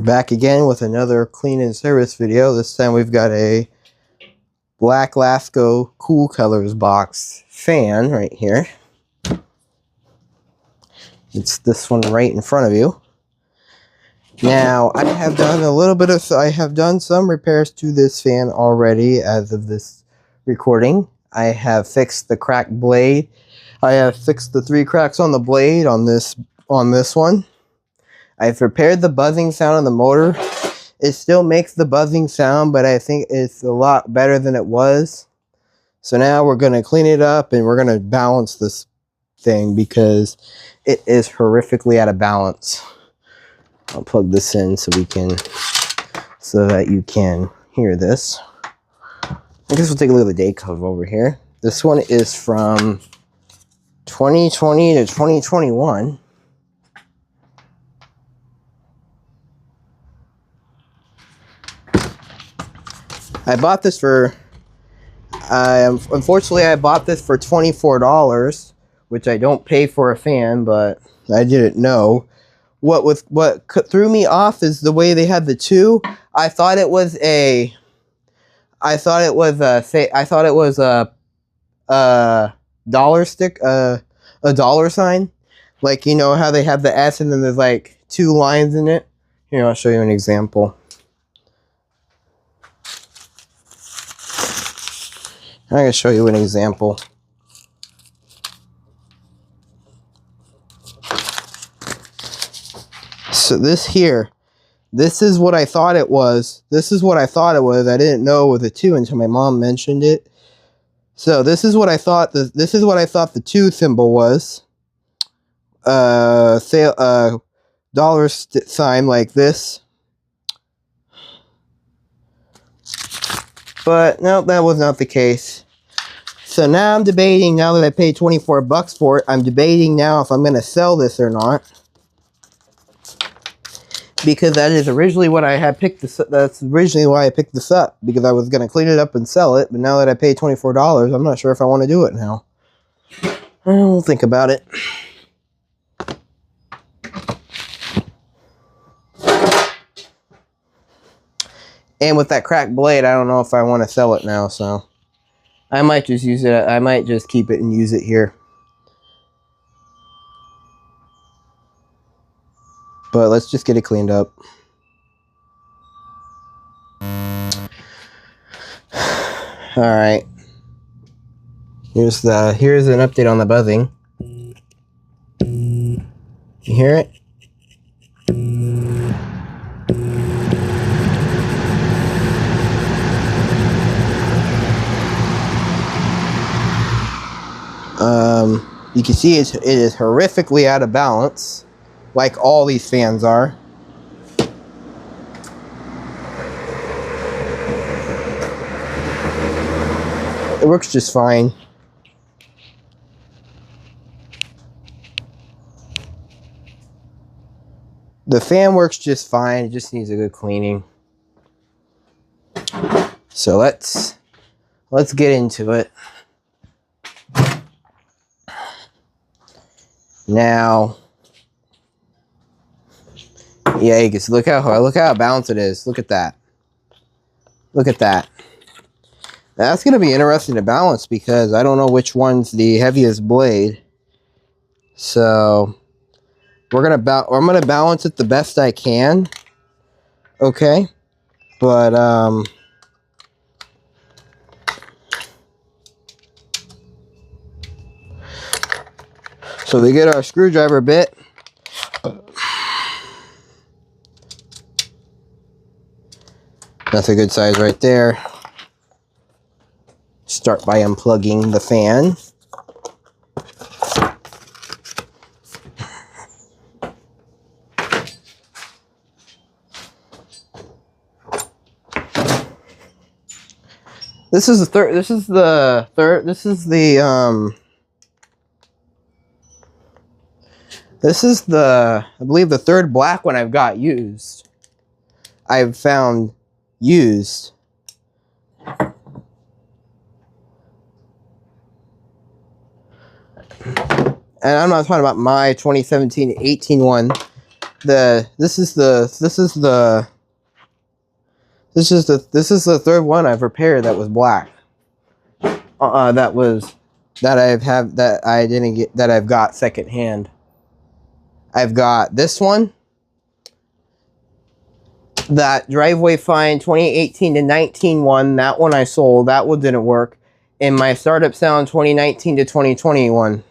back again with another clean and service video. This time we've got a black Lasko Cool Colors box fan right here. It's this one right in front of you. Now, I have done some repairs to this fan already as of this recording. I have fixed the cracked blade. I have fixed the 3 cracks on the blade on this one. I've repaired the buzzing sound on the motor. It still makes the buzzing sound, but I think it's a lot better than it was. So now we're going to clean it up and we're going to balance this thing because it is horrifically out of balance. I'll plug this in so that you can hear this. I guess we'll take a look at the date code over here. This one is from 2020 to 2021. I bought this for, unfortunately I bought this for $24, which I don't pay for a fan, but I didn't know. What threw me off is the way they had the 2. I thought it was a dollar stick, a dollar sign. Like, you know how they have the S and then there's like 2 lines in it? Here, I'll show you an example. I'm going to show you an example. So this is what I thought it was. This is what I thought it was. I didn't know it was a 2 until my mom mentioned it. So this is what I thought. This is what I thought the 2 symbol was. Dollar sign like this. But no, that was not the case. So now I'm debating, now that I paid 24 bucks for it, I'm debating now if I'm going to sell this or not. Because that is originally what I had picked this up. That's originally why I picked this up. Because I was going to clean it up and sell it. But now that I paid $24, I'm not sure if I want to do it now. We'll think about it. And with that cracked blade, I don't know if I want to sell it now, so I might just use it. I might just keep it and use it here. But let's just get it cleaned up. All right. Here's an update on the buzzing. You hear it? You can see it is horrifically out of balance, like all these fans are. It works just fine. The fan works just fine, it just needs a good cleaning. So let's get into it. Now, yeah, you can look how balanced it is. Look at that. Look at that. That's going to be interesting to balance because I don't know which one's the heaviest blade. So I'm gonna balance it the best I can. Okay, but so we get our screwdriver bit. That's a good size right there. Start by unplugging the fan. This is I believe the 3rd black one I've got used. I've found used. And I'm not talking about my 2017-18 one. This is the third one I've repaired that was black. That I didn't get, that I've got secondhand. I've got this one, that Driveway Find 2018 to 19 one. That one I sold. That one didn't work. And my Startup Sound 2019 to 2021.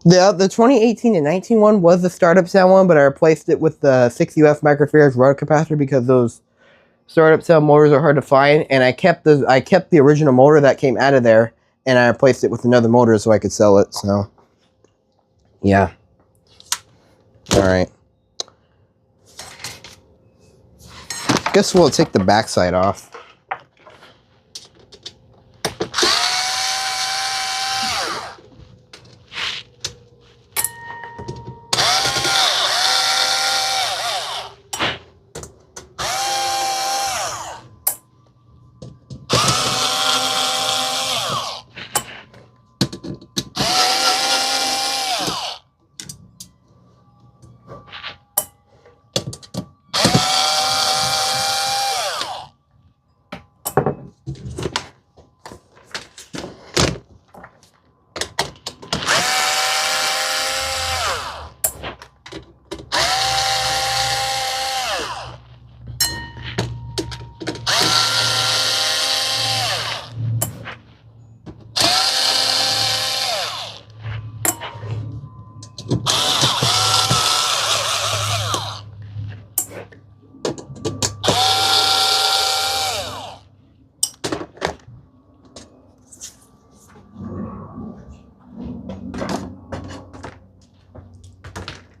The 2018 to 19 one was the Startup Sound one, but I replaced it with the 6UF microfarad rotor capacitor because those Startup Sound motors are hard to find, and I kept the original motor that came out of there, and I replaced it with another motor so I could sell it. So, yeah. All right. Guess we'll take the backside off.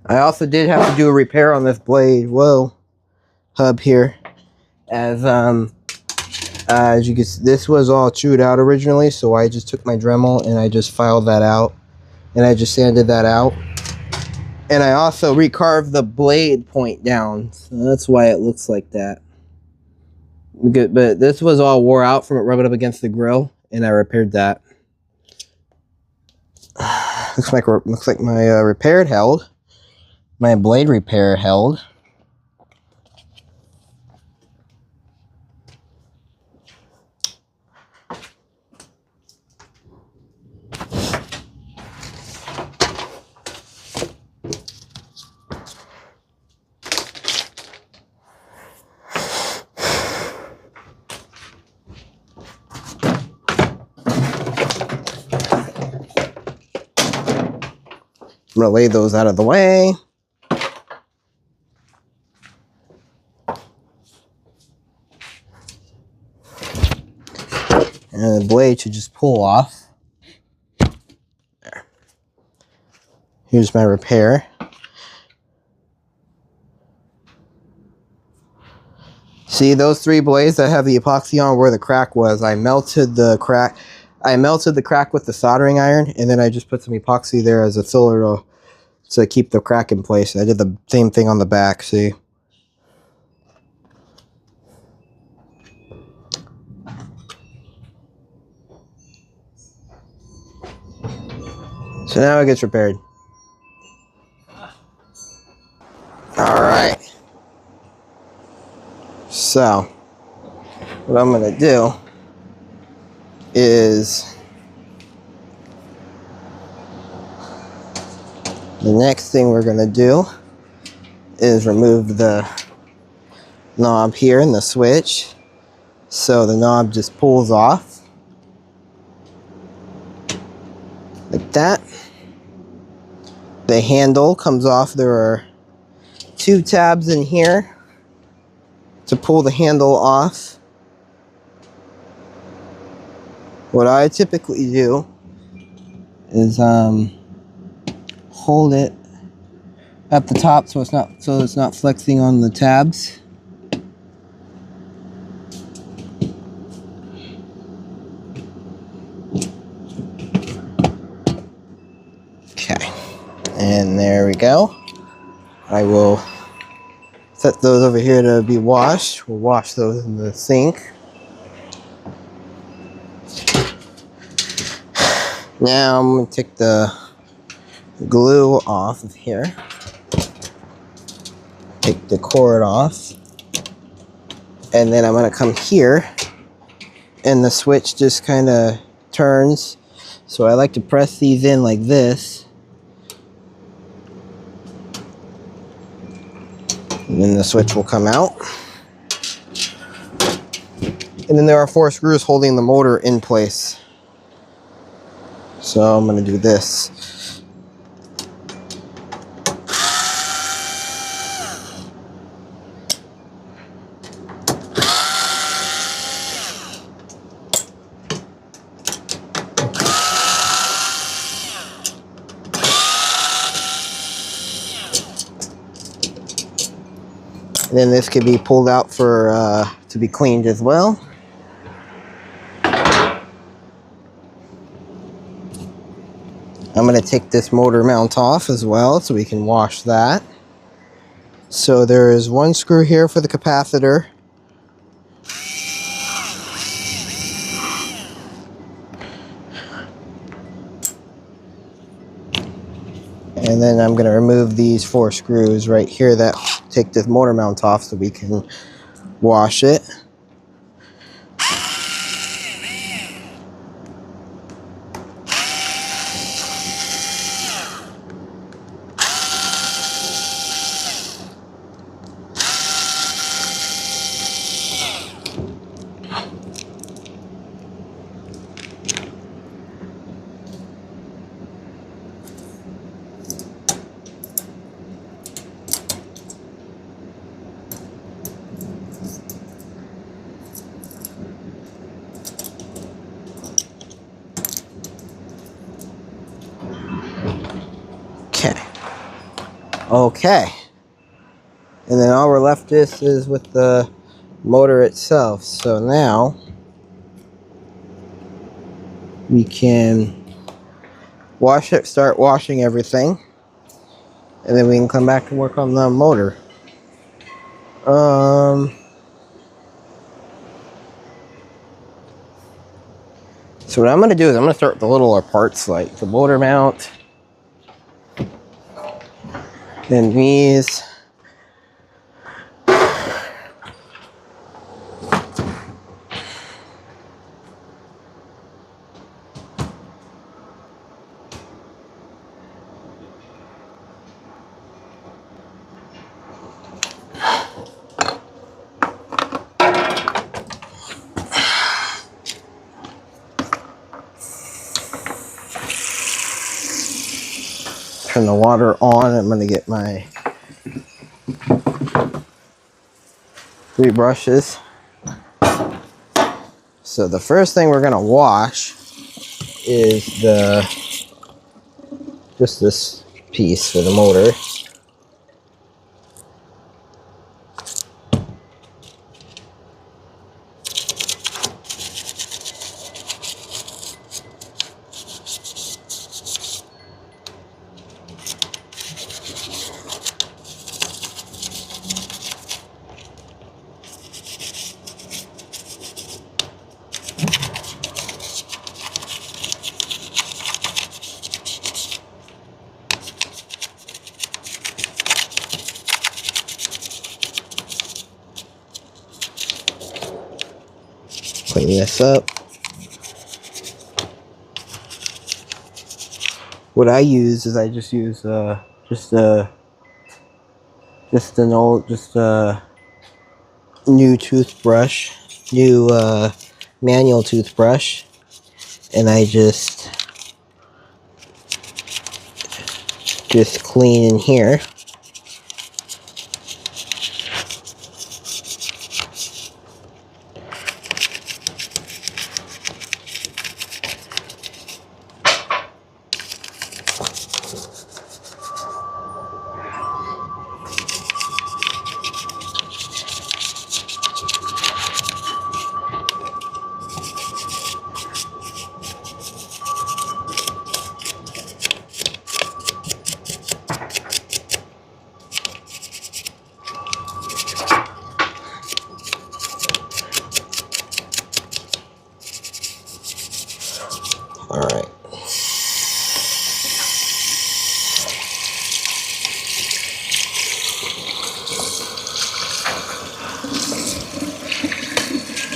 I also did have to do a repair on this blade, hub here. As you can see, this was all chewed out originally, so I just took my Dremel and I just filed that out. And I just sanded that out. And I also recarved the blade point down, so that's why it looks like that. Good, but this was all wore out from it rubbing up against the grill, and I repaired that. Looks like my repair held. My blade repair held. I'm gonna lay those out of the way. And the blade should just pull off. There. Here's my repair. See those three blades that have the epoxy on where the crack was? I melted the crack. I melted the crack with the soldering iron, and then I just put some epoxy there as a filler to keep the crack in place. I did the same thing on the back, see? So now it gets repaired. Alright. So, what I'm going to do is the next thing we're going to do is remove the knob here in the switch. So the knob just pulls off like that. The handle comes off. There are two tabs in here to pull the handle off. What I typically do is hold it at the top so it's not flexing on the tabs. Okay, and there we go. I will set those over here to be washed. We'll wash those in the sink. Now I'm going to take the glue off of here. Take the cord off. And then I'm going to come here, and the switch just kind of turns. So I like to press these in like this. And then the switch will come out. And then there are 4 screws holding the motor in place. So I'm going to do this. And then this could be pulled out for to be cleaned as well. I'm going to take this motor mount off as well so we can wash that. So there is 1 screw here for the capacitor. And then I'm going to remove these 4 screws right here that take this motor mount off so we can wash it. Okay. And then all we're left is with the motor itself. So now we can wash it, start washing everything, and then we can come back and work on the motor. So what I'm going to do is I'm going to start with the littler parts like the motor mount, then these. Turn the water on. I'm going to get my 3 brushes. So the first thing we're going to wash is just this piece for the motor. Clean this up. What I use is I just use just a new toothbrush, new manual toothbrush, and I just clean in here.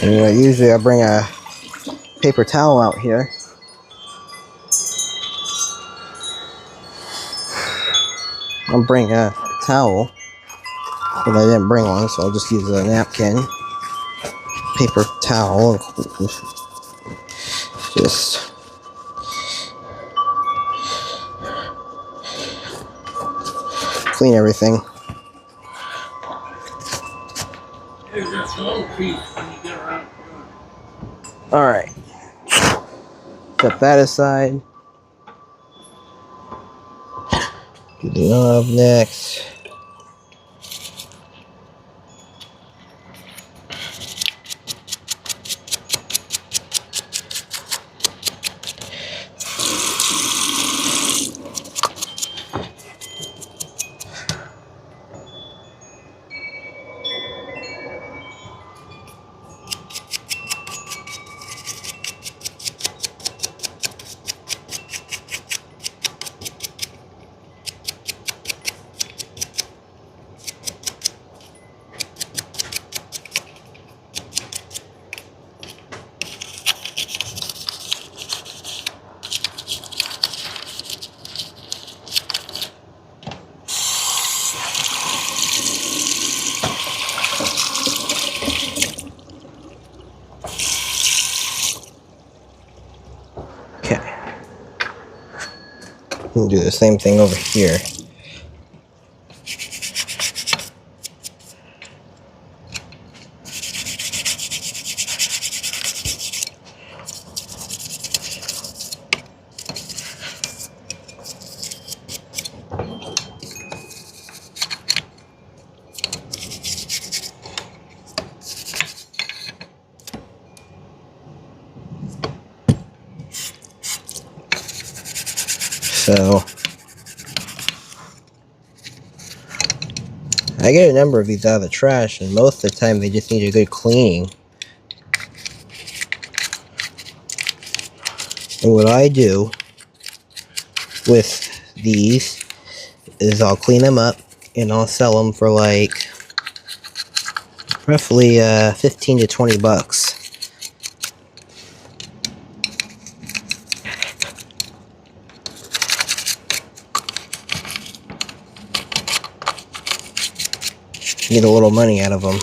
And usually I bring a paper towel out here. I'll bring a towel, but I didn't bring one, so I'll just use a napkin. Paper towel. Just clean everything. Alright. Set that aside. Do the knob next. We'll do the same thing over here. So I get a number of these out of the trash, and most of the time they just need a good cleaning. And what I do with these is I'll clean them up and I'll sell them for like roughly 15 to 20 bucks. Get a little money out of them.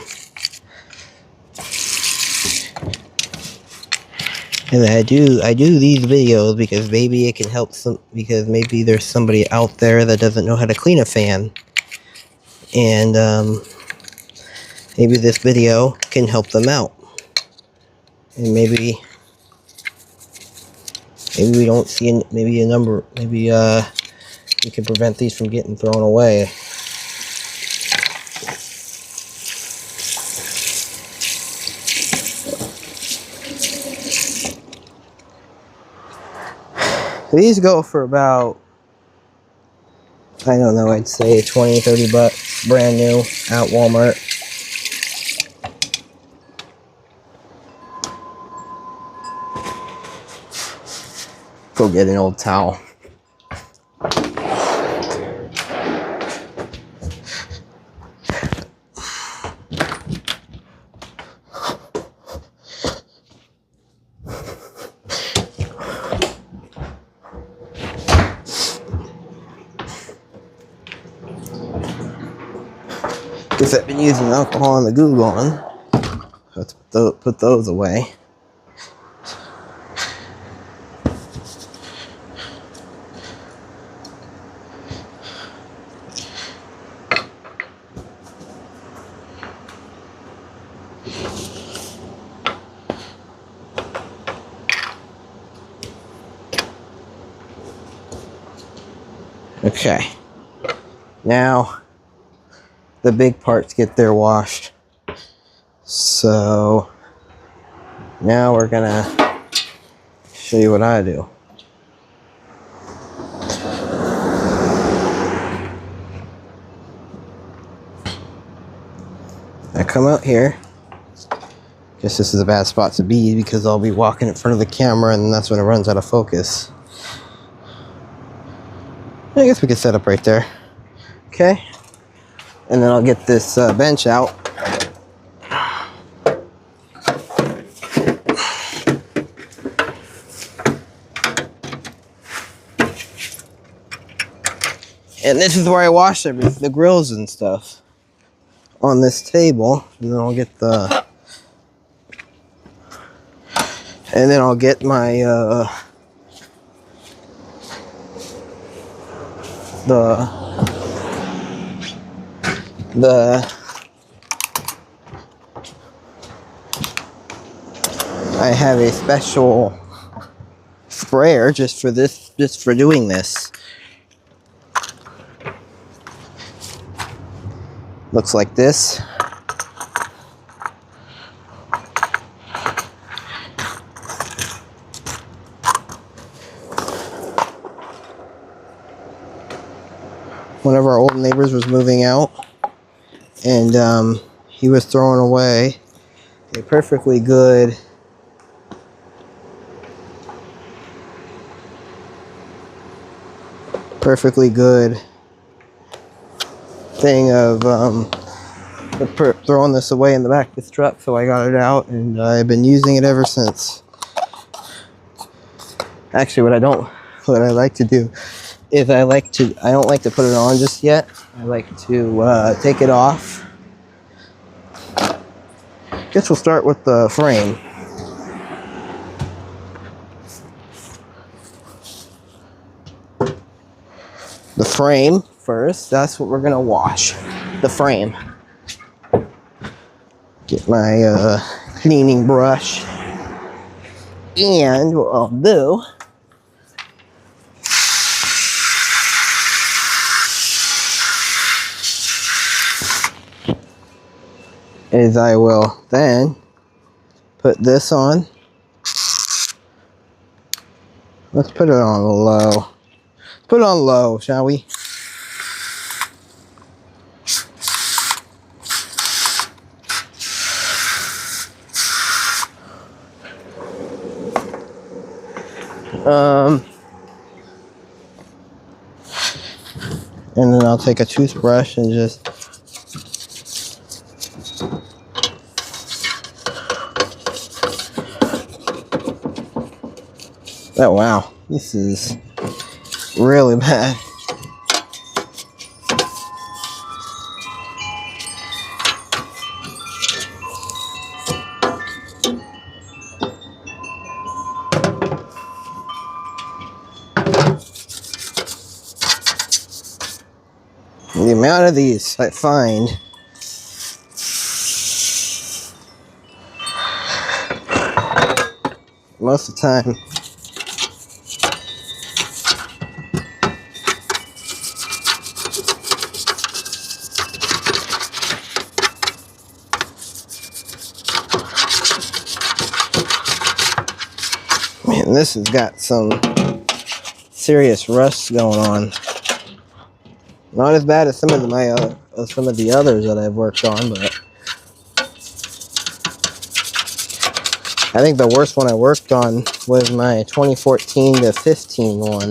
And I do these videos because maybe it can help because maybe there's somebody out there that doesn't know how to clean a fan. And maybe this video can help them out. And maybe we don't see maybe we can prevent these from getting thrown away. These go for about, I don't know, I'd say 20, 30 bucks, brand new, at Walmart. Go get an old towel. Because I've been using alcohol and the Goo Gone. Let's put those away. Okay. Now the big parts get there washed. So now we're gonna show you what I do. I come out here. Guess this is a bad spot to be because I'll be walking in front of the camera and that's when it runs out of focus. I guess we could set up right there. Okay. And then I'll get this bench out. And this is where I wash the grills and stuff on this table. And then I'll get my I have a special sprayer just for doing this. Looks like this. One of our old neighbors was moving out, and he was throwing away a perfectly good thing of throwing this away in the back of this truck, so I got it out, and I've been using it ever since. Actually, what I like to do is I don't like to put it on just yet. I like to take it off. Guess we'll start with the frame. The frame first, that's what we're gonna wash. The frame. Get my cleaning brush. And what I'll do is I will then put this on. Let's put it on low. Put it on low, shall we? And then I'll take a toothbrush and just oh wow, this is really bad. The amount of these I find most of the time man, this has got some serious rust going on. Not as bad as some of the others that I've worked on, but I think the worst one I worked on was my 2014 to 15 one.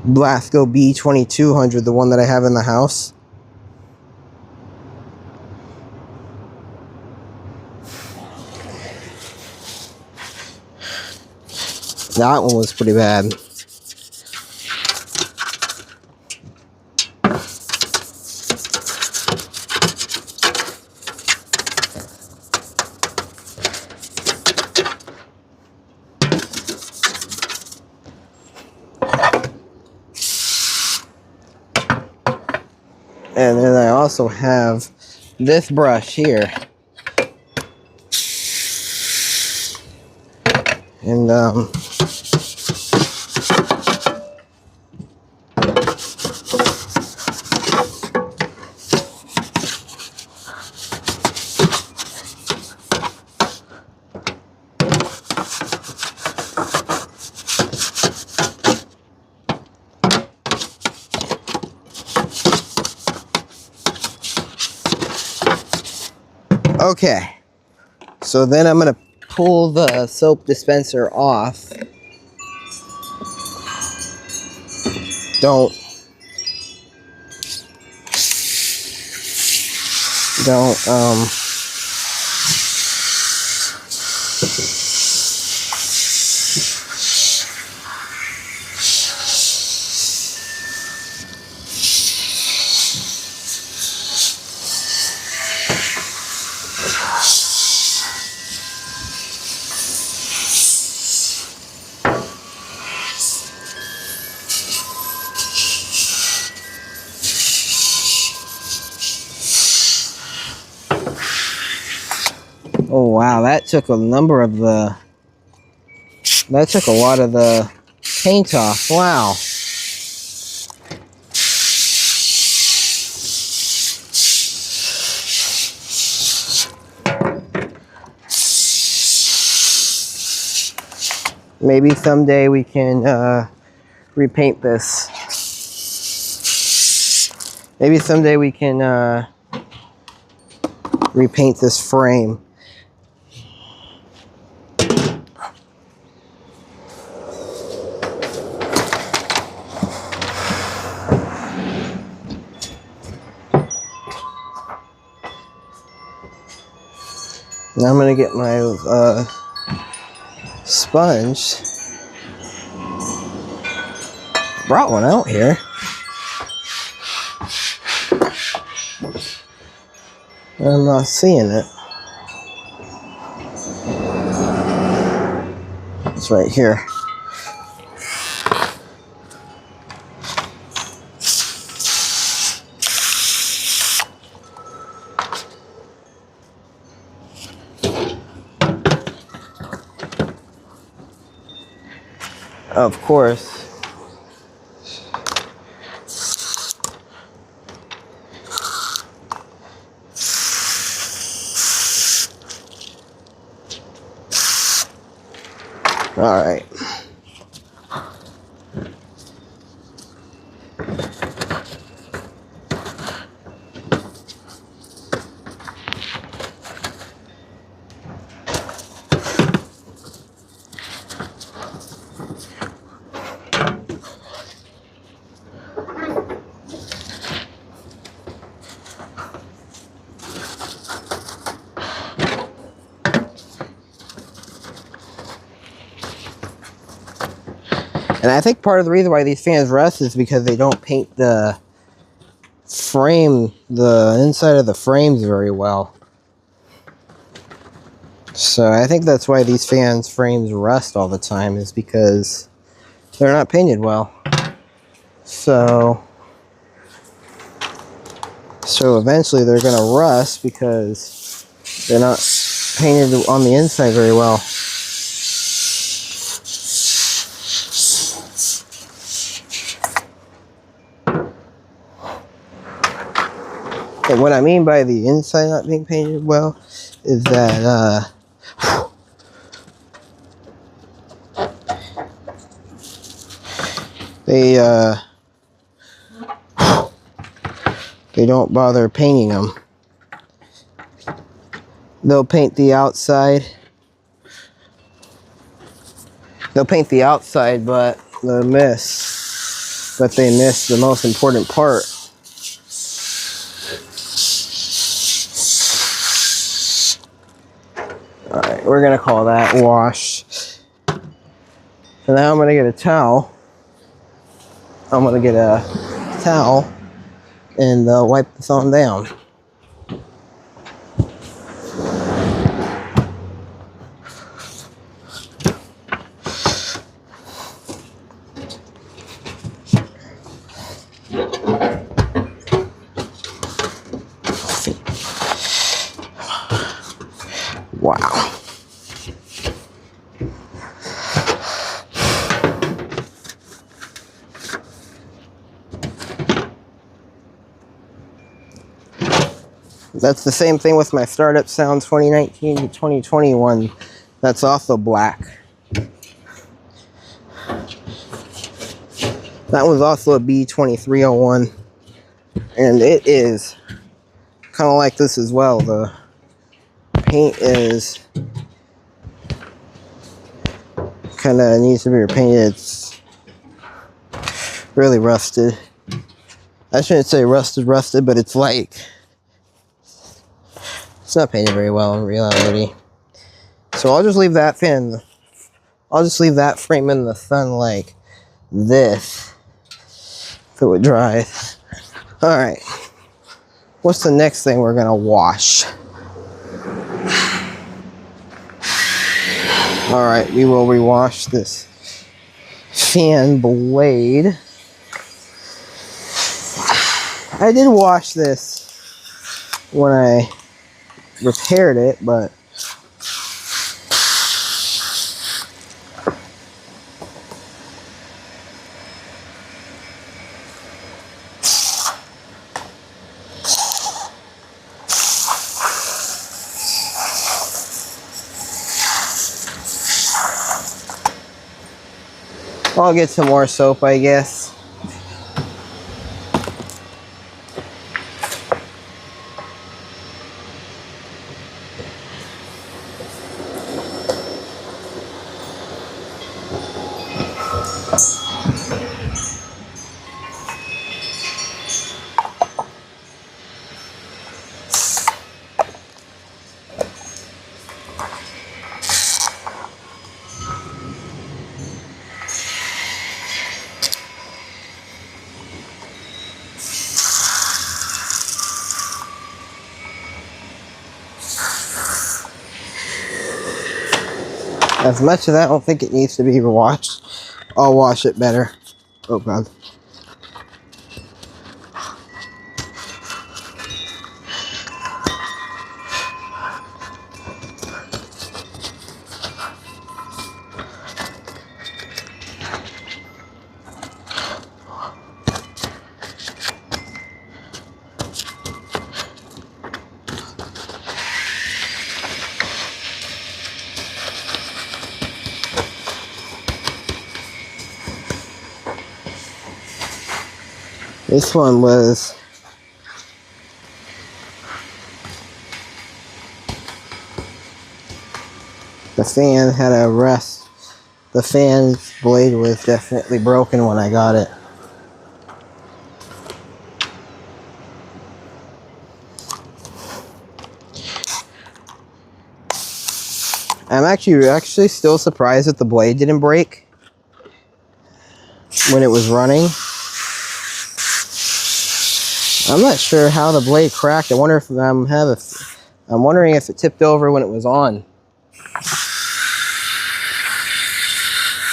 Lasko B20301, the one that I have in the house. That one was pretty bad. And then I also have this brush here. And okay, so then I'm going to pull the soap dispenser off. Don't Oh wow, that took a lot of the paint off. Wow. Maybe someday we can repaint this. Maybe someday we can repaint this frame. Now I'm gonna get my sponge. Brought one out here. I'm not seeing it. It's right here. Of course. All right. And I think part of the reason why these fans rust is because they don't paint the frame, the inside of the frames very well. So I think that's why these frames rust all the time, is because they're not painted well. So eventually they're going to rust because they're not painted on the inside very well. And what I mean by the inside not being painted well is that they don't bother painting them. They'll paint the outside. They'll paint the outside, but they miss the most important part. Alright, we're gonna call that wash. So now I'm gonna get a towel. I'm gonna get a towel and wipe this on down. Wow. That's the same thing with my Startup Sound 2019 to 2021. That's also black. That was also a B20301. And it is kind of like this as well. The paint is kind of needs to be repainted. It's really rusted. I shouldn't say rusted, but it's like, it's not painted very well in reality. So I'll just leave that frame in the sun like this so it dries. Alright. What's the next thing we're gonna wash? Alright, we will rewash this fan blade. I did wash this when I repaired it, but I'll get some more soap, I guess. As much as I don't think it needs to be washed, I'll wash it better. Oh God. This one was the fan had a rust. The fan's blade was definitely broken when I got it. I'm actually still surprised that the blade didn't break when it was running. I'm not sure how the blade cracked. I wonder if I'm wondering if it tipped over when it was on.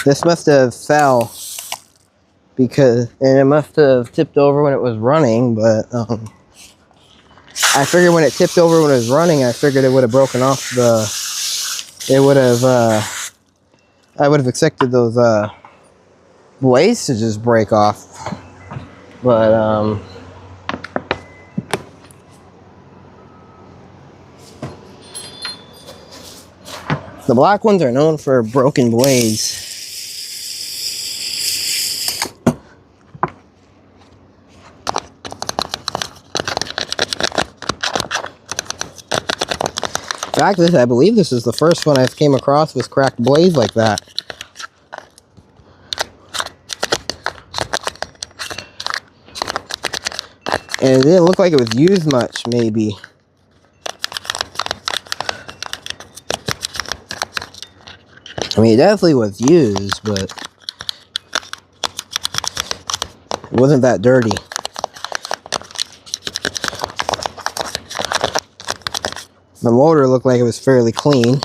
This must have fell and it must have tipped over when it was running, but I figured when it tipped over when it was running, I figured it would have broken off I would have expected those blades to just break off. But the black ones are known for broken blades. In fact, I believe this is the first one I've came across with cracked blades like that. And it didn't look like it was used much, maybe. I mean, it definitely was used, but it wasn't that dirty. The motor looked like it was fairly clean.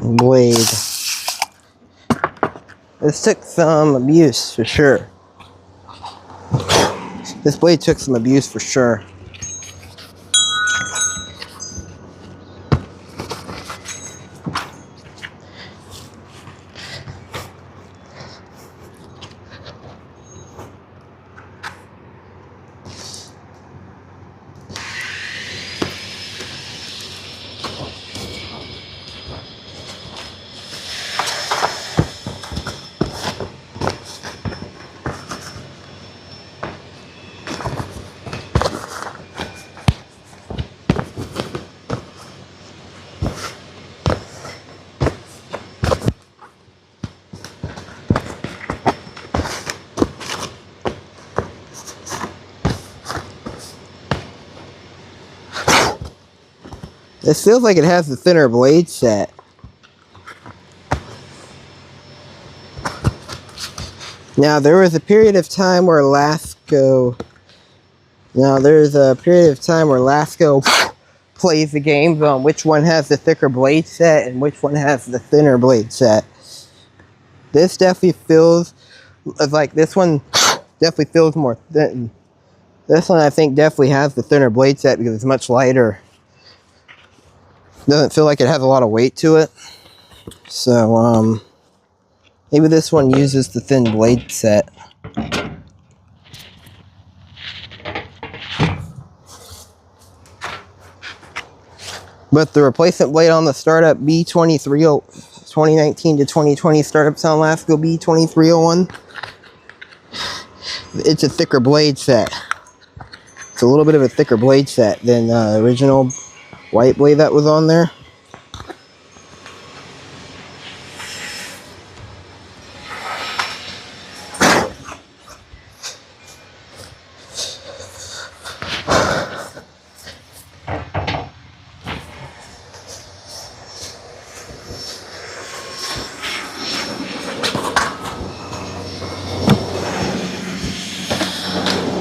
Blade. This took some abuse for sure. This blade took some abuse for sure. This feels like it has the thinner blade set. Now, there was a period of time where Lasko plays the games on which one has the thicker blade set and which one has the thinner blade set. This definitely feels like this one definitely feels more thin. This one I think definitely has the thinner blade set because it's much lighter. Doesn't feel like it has a lot of weight to it. So maybe this one uses the thin blade set. But the replacement blade on the startup B20301 2019 to 2020 startup sound Lasko B20301, it's a thicker blade set. It's a little bit of a thicker blade set than the original white blade that was on there.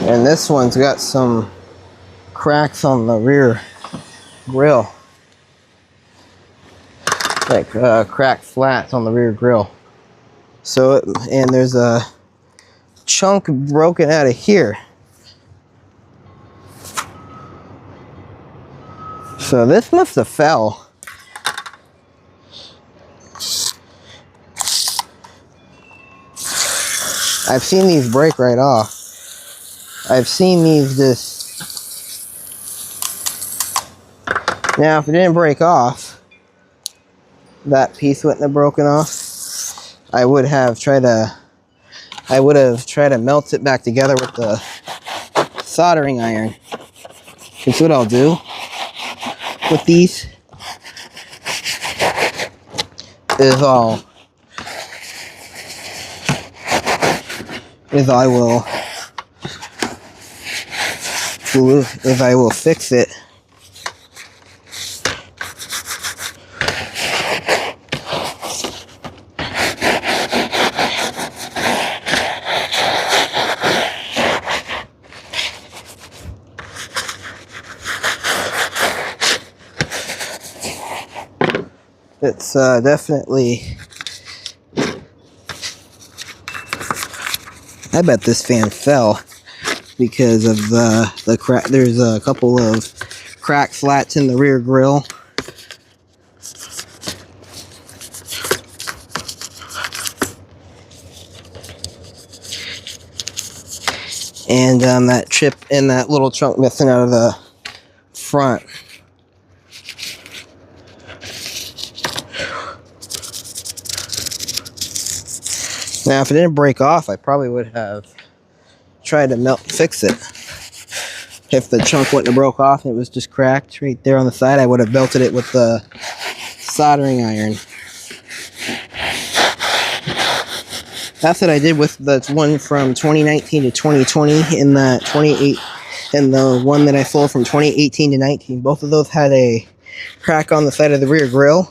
And this one's got some cracks on the rear grill. Like cracked flats on the rear grill. So, and there's a chunk broken out of here. So this must have fell. I've seen these break right off. I've seen these just... Now, if it didn't break off, that piece wouldn't have broken off. I would have tried to melt it back together with the soldering iron. That's what I'll do with these. I will fix it. It's definitely... I bet this fan fell because of the crack. There's a couple of crack flats in the rear grill. And that chip and that little chunk missing out of the front. Now, if it didn't break off, I probably would have tried to fix it. If the chunk wouldn't have broke off and it was just cracked right there on the side, I would have belted it with the soldering iron. That's what I did with the one from 2019 to 2020 in that 28, and the one that I sold from 2018 to 19. Both of those had a crack on the side of the rear grill.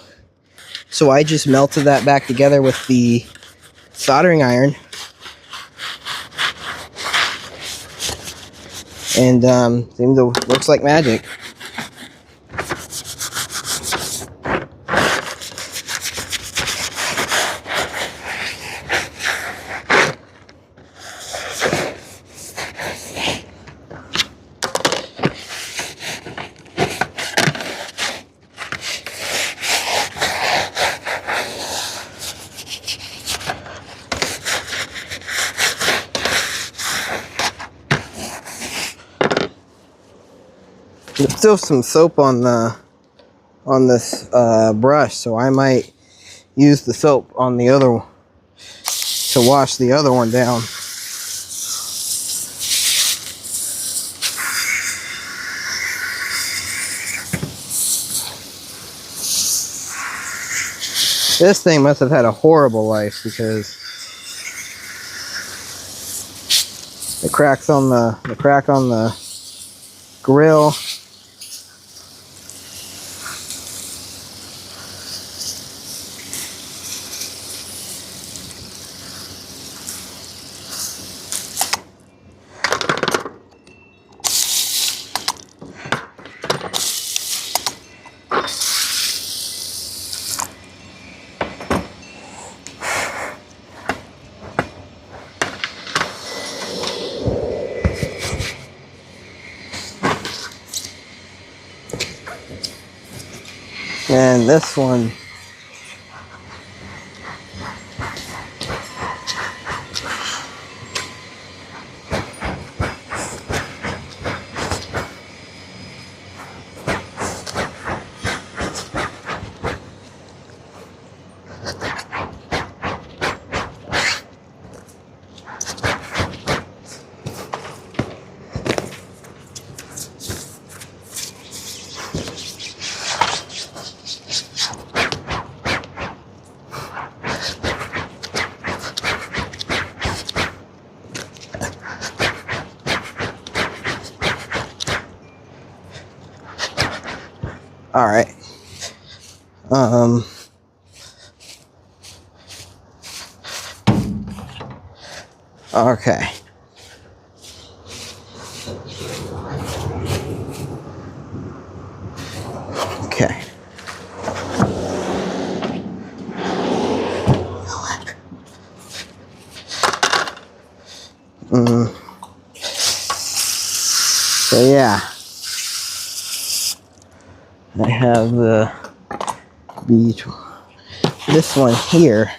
So I just melted that back together with the soldering iron. And seems to works like magic. There's still some soap on this brush, so I might use the soap on the other one to wash the other one down. This thing must have had a horrible life because the crack on the grill. And this one, all right. Okay. Okay. So yeah, I have the this one here.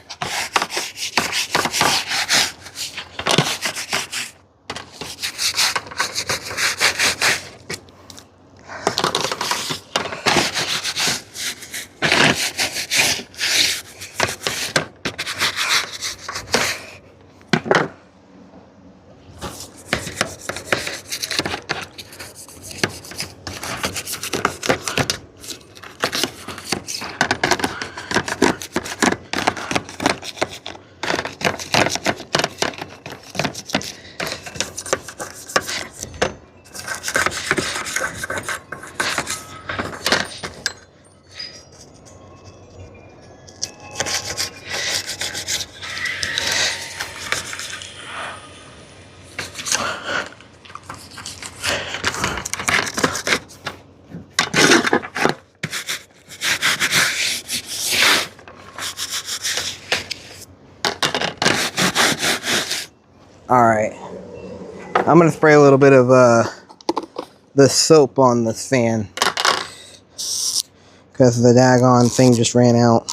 Alright, I'm going to spray a little bit of the soap on this fan because the daggone thing just ran out.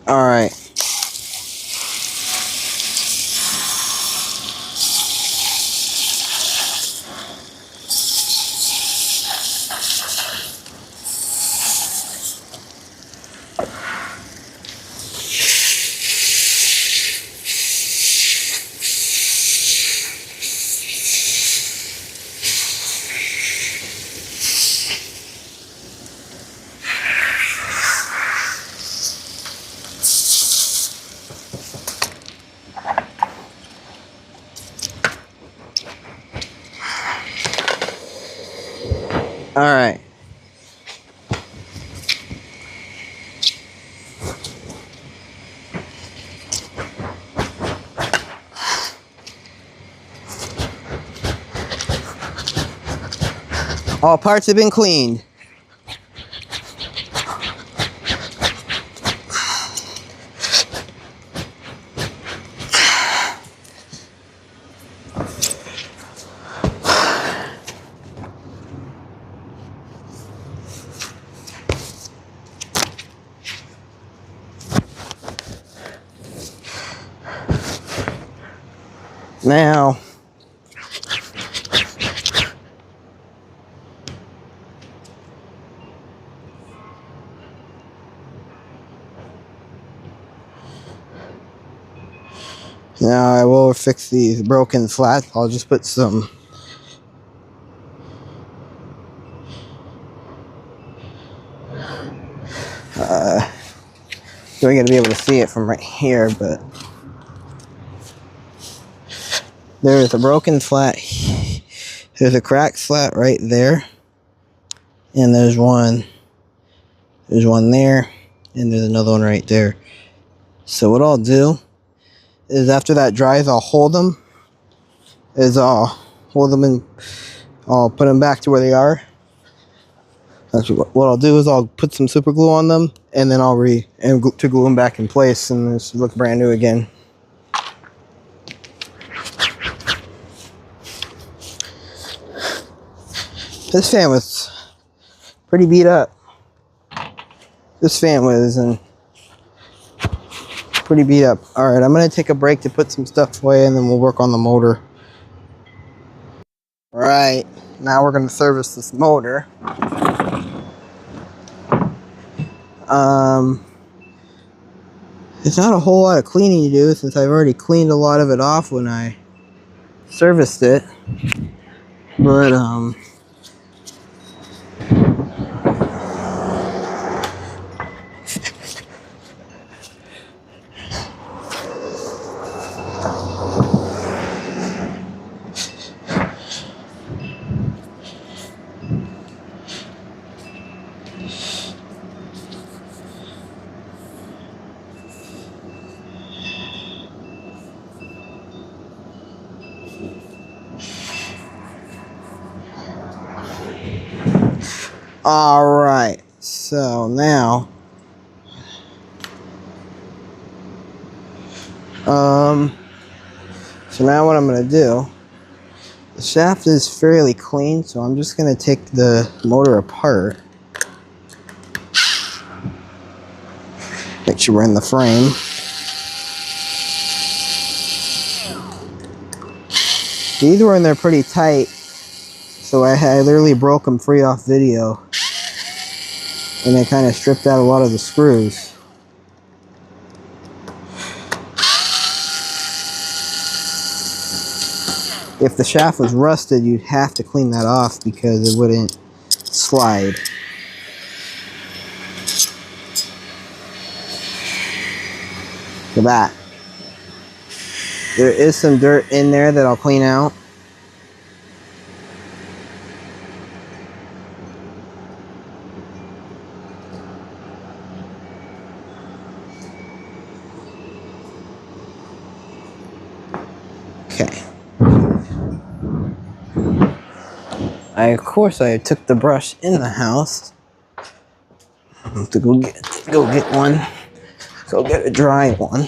All right. All right. All parts have been cleaned. Now, I will fix these broken flats. I'll just put some you're going to be able to see it from right here, but there's a broken flat. There's a cracked flat right there, and there's one there, and there's another one right there. So what I'll do is after that dries, I'll hold them. And I'll put them back to where they are. Actually, what I'll do is I'll put some super glue on them, and then I'll to glue them back in place, and this will look brand new again. This fan was pretty beat up. This fan was pretty beat up. All right, I'm gonna take a break to put some stuff away, and then we'll work on the motor. All right, now we're gonna service this motor. There's not a whole lot of cleaning to do since I've already cleaned a lot of it off when I serviced it. But all right, so now what I'm going to do, the shaft is fairly clean, so I'm just going to take the motor apart. Make sure we're in the frame. These were in there pretty tight, so I literally broke them free off video. And I kind of stripped out a lot of the screws. If the shaft was rusted, you'd have to clean that off because it wouldn't slide. Look at that. There is some dirt in there that I'll clean out. Okay. Of course, I took the brush in the house to go get one. Go get a dry one.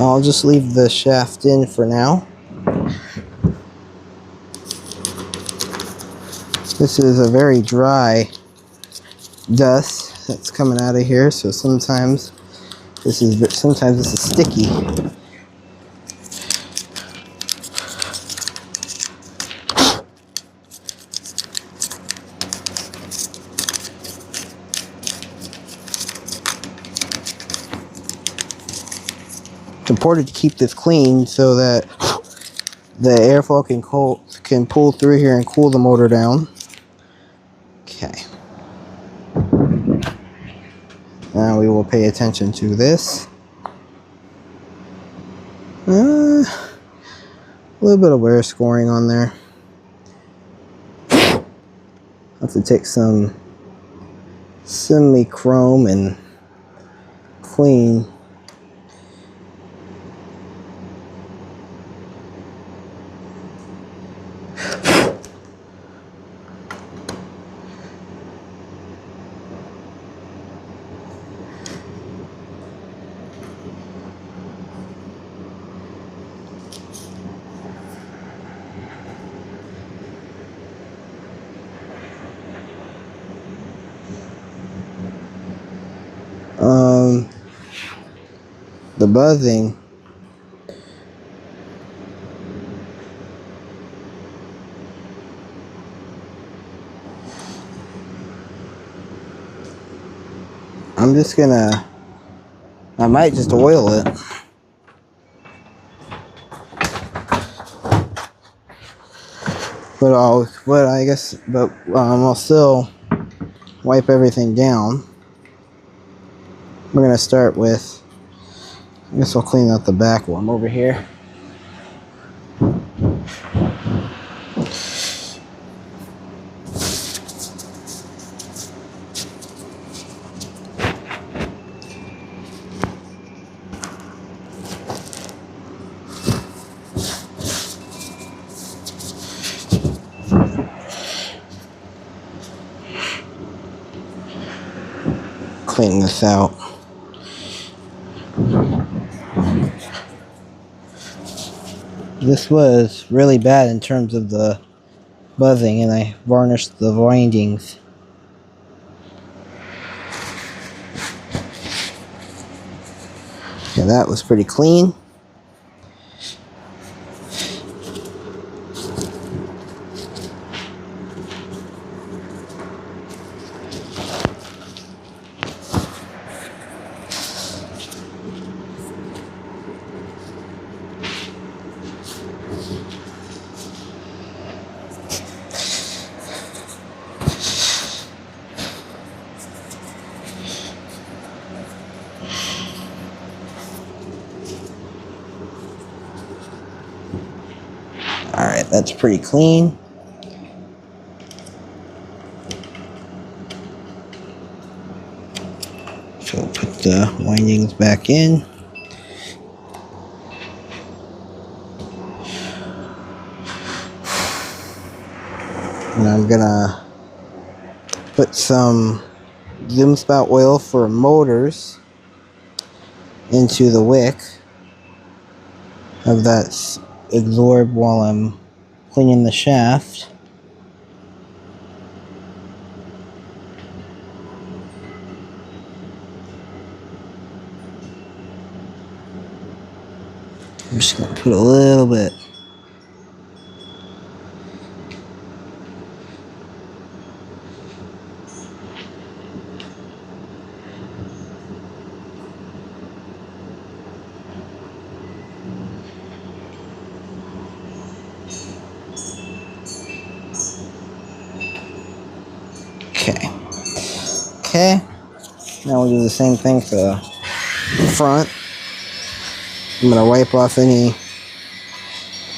I'll just leave the shaft in for now. This is a very dry dust that's coming out of here, so sometimes this is sticky. It's important to keep this clean so that the airflow can pull through here and cool the motor down. Okay. Now we will pay attention to this. A little bit of wear scoring on there. I'll have to take some semi-chrome and clean. The buzzing. I might just oil it. But I'll still wipe everything down. We're gonna start with, I guess I'll clean out the back one over here. Clean this out. This was really bad in terms of the buzzing, and I varnished the windings. Yeah, that was pretty clean. Alright, that's pretty clean. So we'll put the windings back in. And I'm gonna put some zoom spout oil for motors into the wick of that absorb while I'm cleaning the shaft. I'm just going to put a little bit. Okay, now we'll do the same thing for the front. I'm going to wipe off any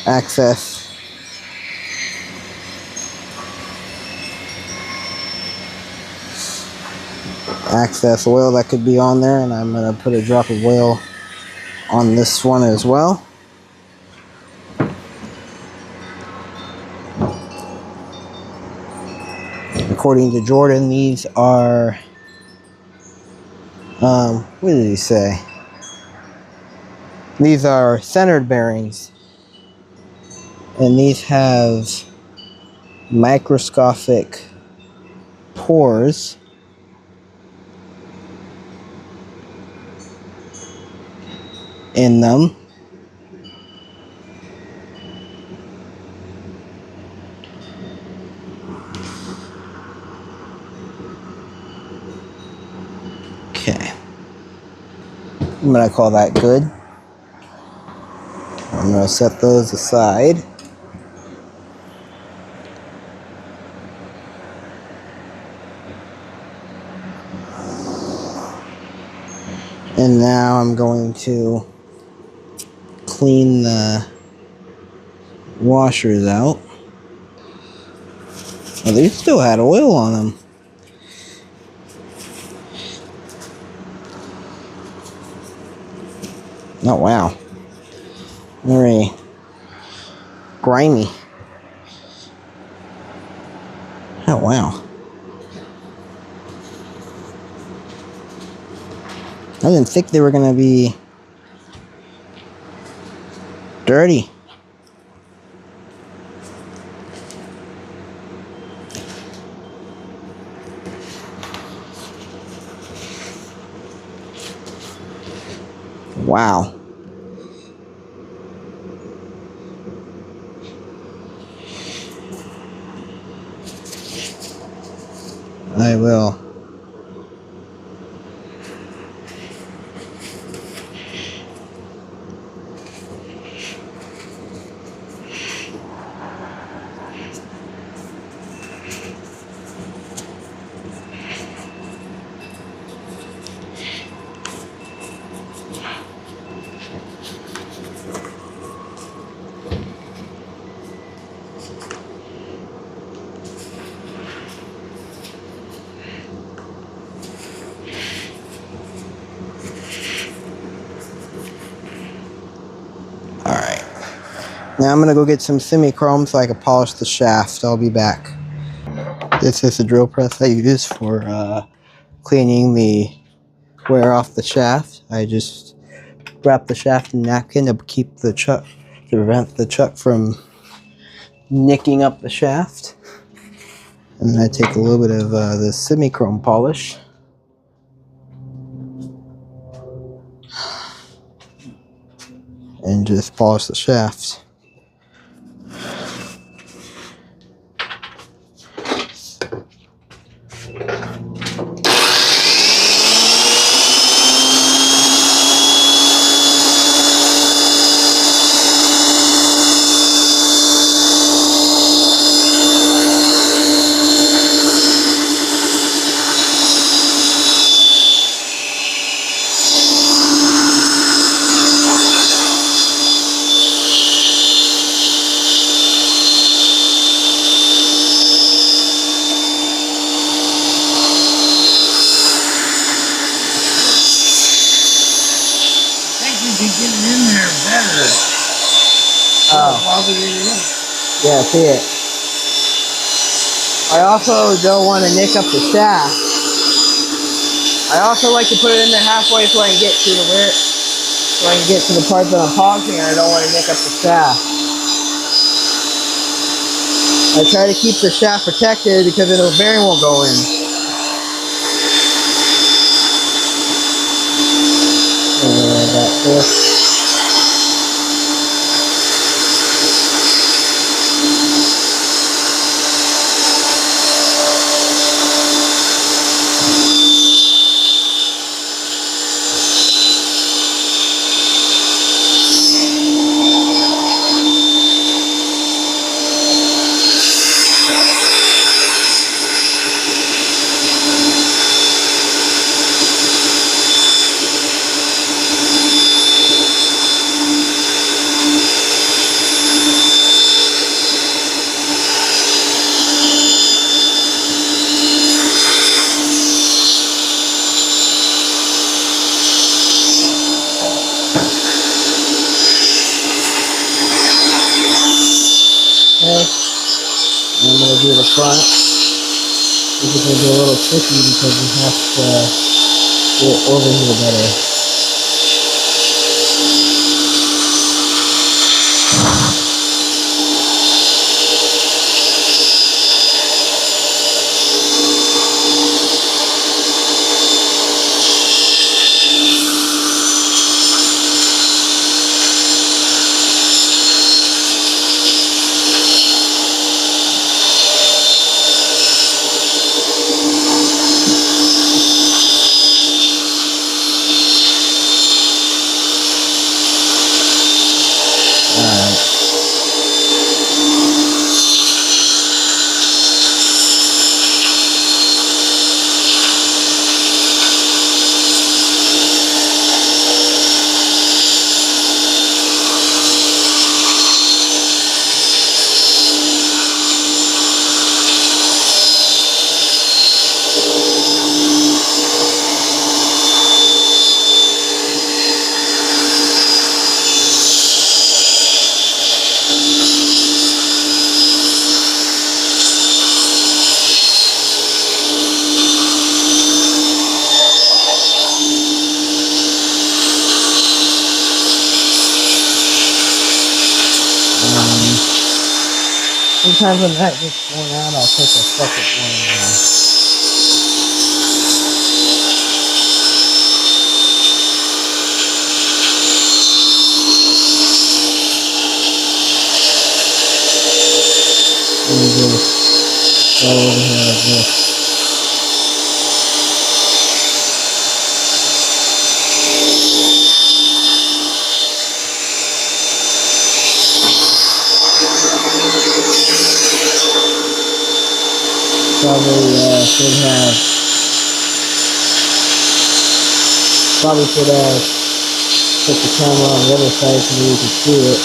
excess oil that could be on there, and I'm going to put a drop of oil on this one as well. According to Jordan, these are, what did he say? These are centered bearings, and these have microscopic pores in them. Okay, I'm gonna call that good. I'm gonna set those aside. And now I'm going to clean the washers out. Oh, they still had oil on them. Oh, wow. Very grimy. Oh, wow. I didn't think they were going to be dirty. Wow. I will. Alright. Now I'm going to go get some semi-chrome so I can polish the shaft. I'll be back. This is a drill press I use for cleaning the wear off the shaft. I just wrap the shaft in a napkin to keep the chuck, to prevent the chuck from nicking up the shaft. And then I take a little bit of the semi-chrome polish. And just polish the shaft. Yeah, see it. I also don't want to nick up the shaft. I also like to put it in there halfway so I can get to the part that I'm polishing, and I don't want to nick up the shaft. I try to keep the shaft protected because the bearing won't go in. And that's this. Okay, I'm going to do the front. This is going to be a little tricky because you have to get over here better. sometimes when that gets worn out, I'll take a second one. Just go over here like this. Probably should put the camera on the other side so you can see it.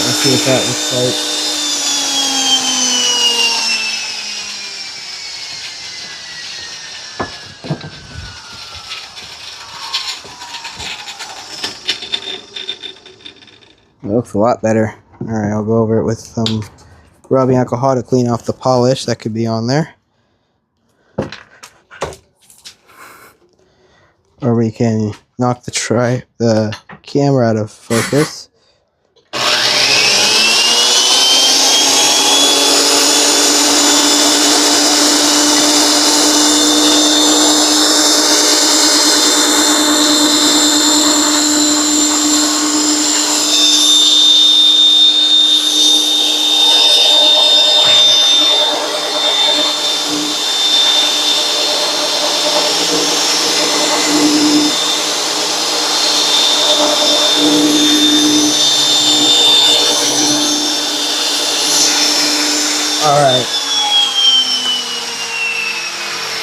Let's see what that looks like. It looks a lot better. Alright, I'll go over it with some rubbing alcohol to clean off the polish that could be on there. Or we can knock the camera out of focus.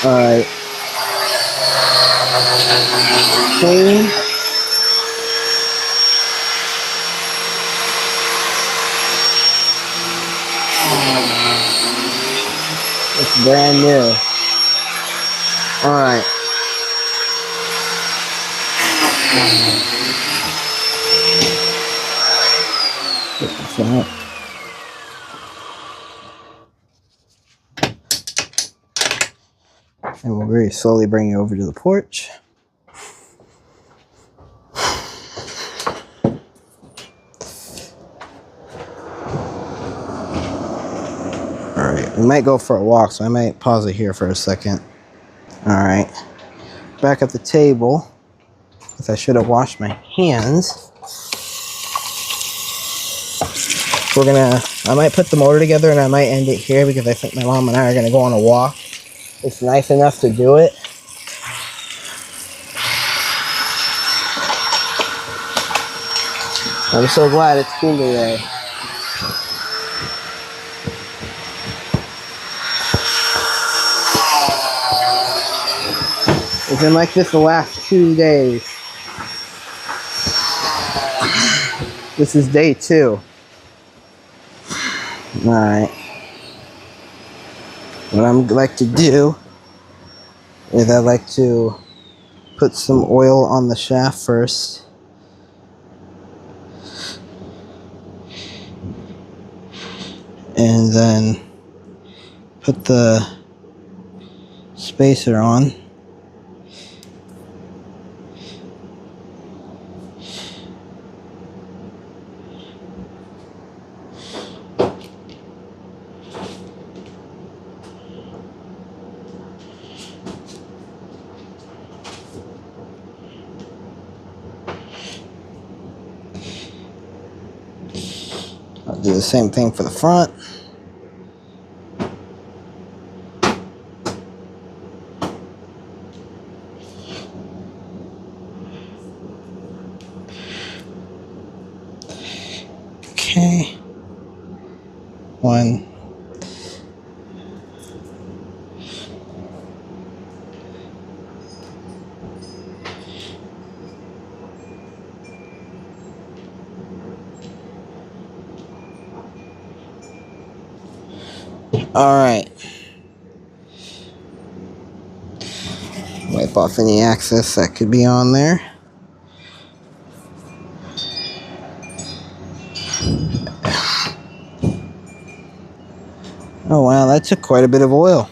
Alright. Clean. It's brand new. Alright. Get this out. And we'll very slowly bring it over to the porch. Alright, we might go for a walk, so I might pause it here for a second. Alright, back at the table, because I should have washed my hands. I might put the motor together and I might end it here because I think my mom and I are going to go on a walk. It's nice enough to do it. I'm so glad it's cool today. It's been like this the last 2 days. This is day 2. Alright. What I like to do is I like to put some oil on the shaft first. and then put the spacer on. I'll do the same thing for the front. Okay. One. Alright. Wipe off any excess that could be on there. Oh wow, that took quite a bit of oil.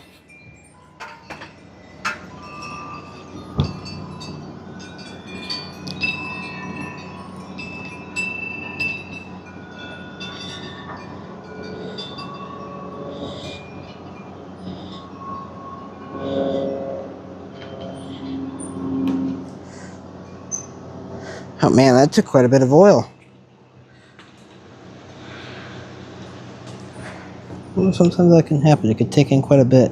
Oh man, that took quite a bit of oil. Well, sometimes that can happen. It could take in quite a bit.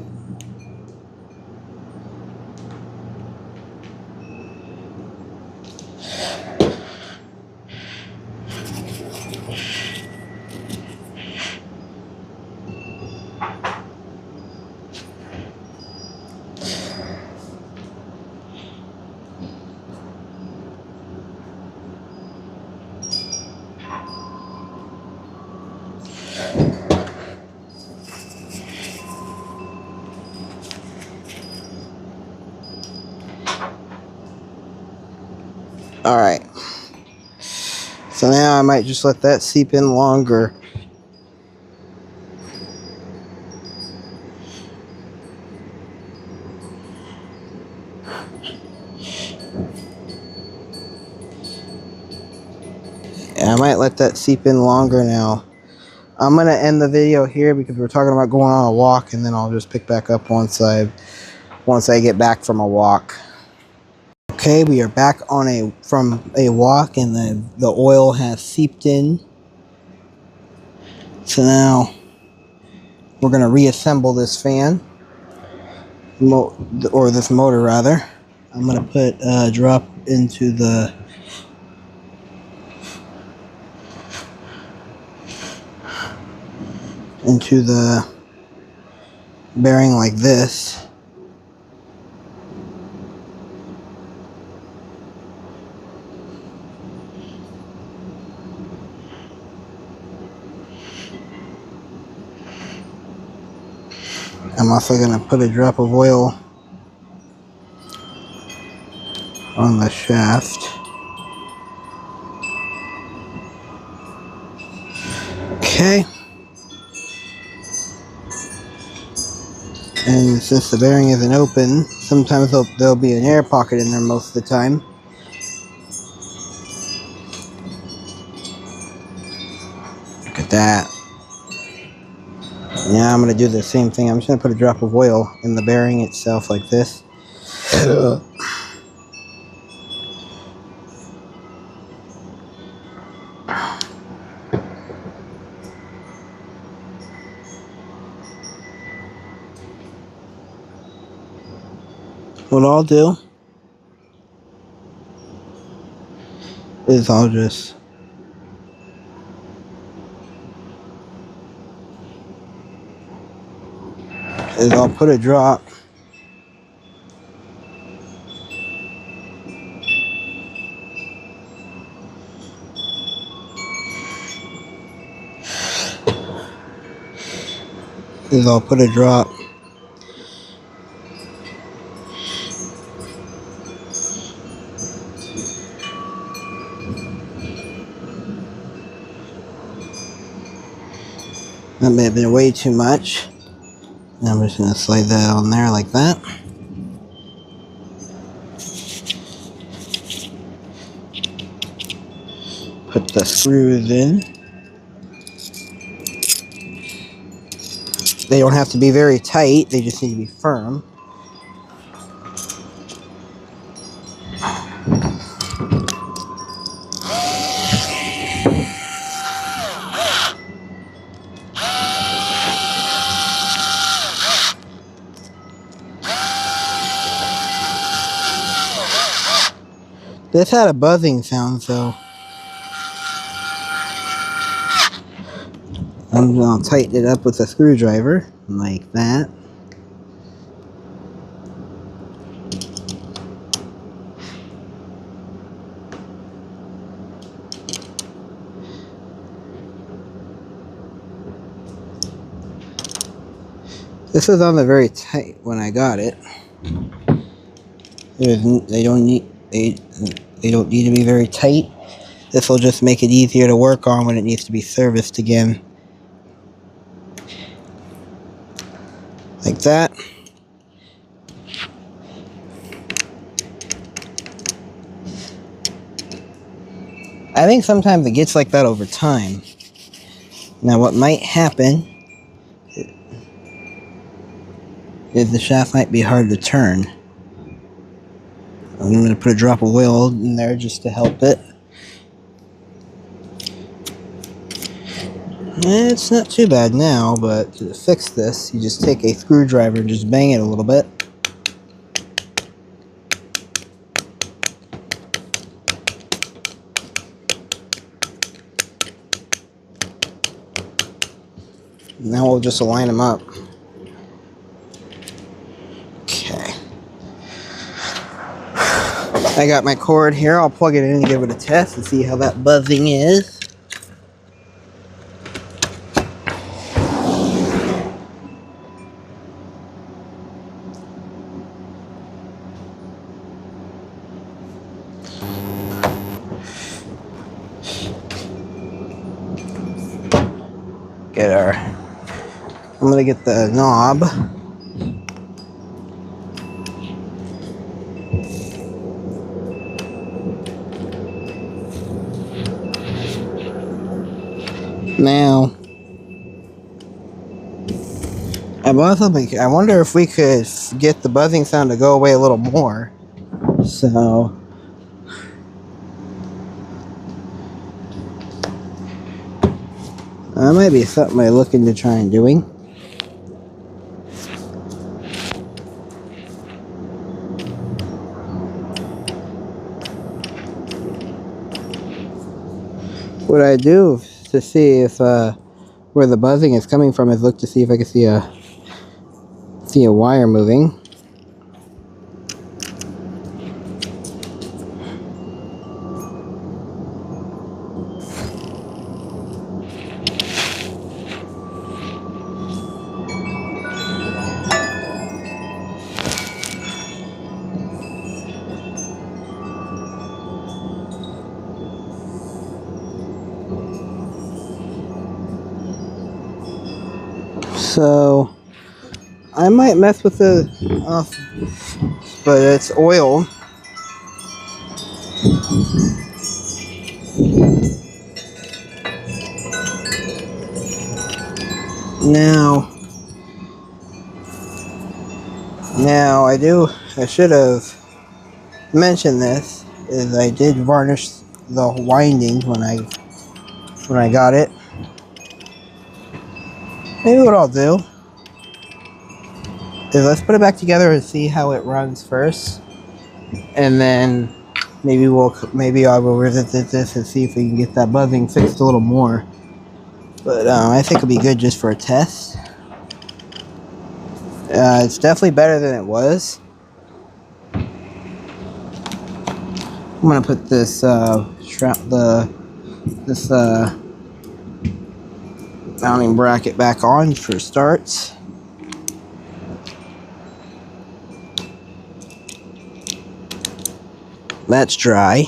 Alright. So now I might just let that seep in longer. Yeah, I might let that seep in longer now. I'm going to end the video here because we're talking about going on a walk, and then I'll just pick back up once I get back from a walk. Okay, we are back on from a walk, and the oil has seeped in. So now we're going to reassemble this fan, or this motor rather. I'm going to put a drop into the bearing like this. I'm also going to put a drop of oil on the shaft. Okay. And since the bearing isn't open, sometimes there'll be an air pocket in there most of the time. Look at that. Now I'm going to do the same thing. I'm just going to put a drop of oil in the bearing itself like this. What I'll do is I'll put a drop That may have been way too much. And I'm just going to slide that on there like that. Put the screws in. They don't have to be very tight, they just need to be firm. This had a buzzing sound, so I'm going to tighten it up with a screwdriver, like that. This was on the very tight when I got it. They don't need to be very tight. This will just make it easier to work on when it needs to be serviced again. Like that. I think sometimes it gets like that over time. Now what might happen is the shaft might be hard to turn. I'm going to put a drop of oil in there just to help it. It's not too bad now, but to fix this, you just take a screwdriver and just bang it a little bit. Now we'll just align them up. Okay. I got my cord here. I'll plug it in and give it a test and see how that buzzing is. I'm gonna get the knob. Now, I wonder if we could get the buzzing sound to go away a little more. So, that might be something I look into trying doing. What I do to see if where the buzzing is coming from is look to see if I can see a wire moving. So I might mess with the but it's oil. Now I should have mentioned this, is I did varnish the windings when I got it. Maybe what I'll do is let's put it back together and see how it runs first, and then maybe I will revisit this and see if we can get that buzzing fixed a little more. But I think it'll be good just for a test. It's definitely better than it was. I'm gonna put this mounting bracket back on for starts. That's dry.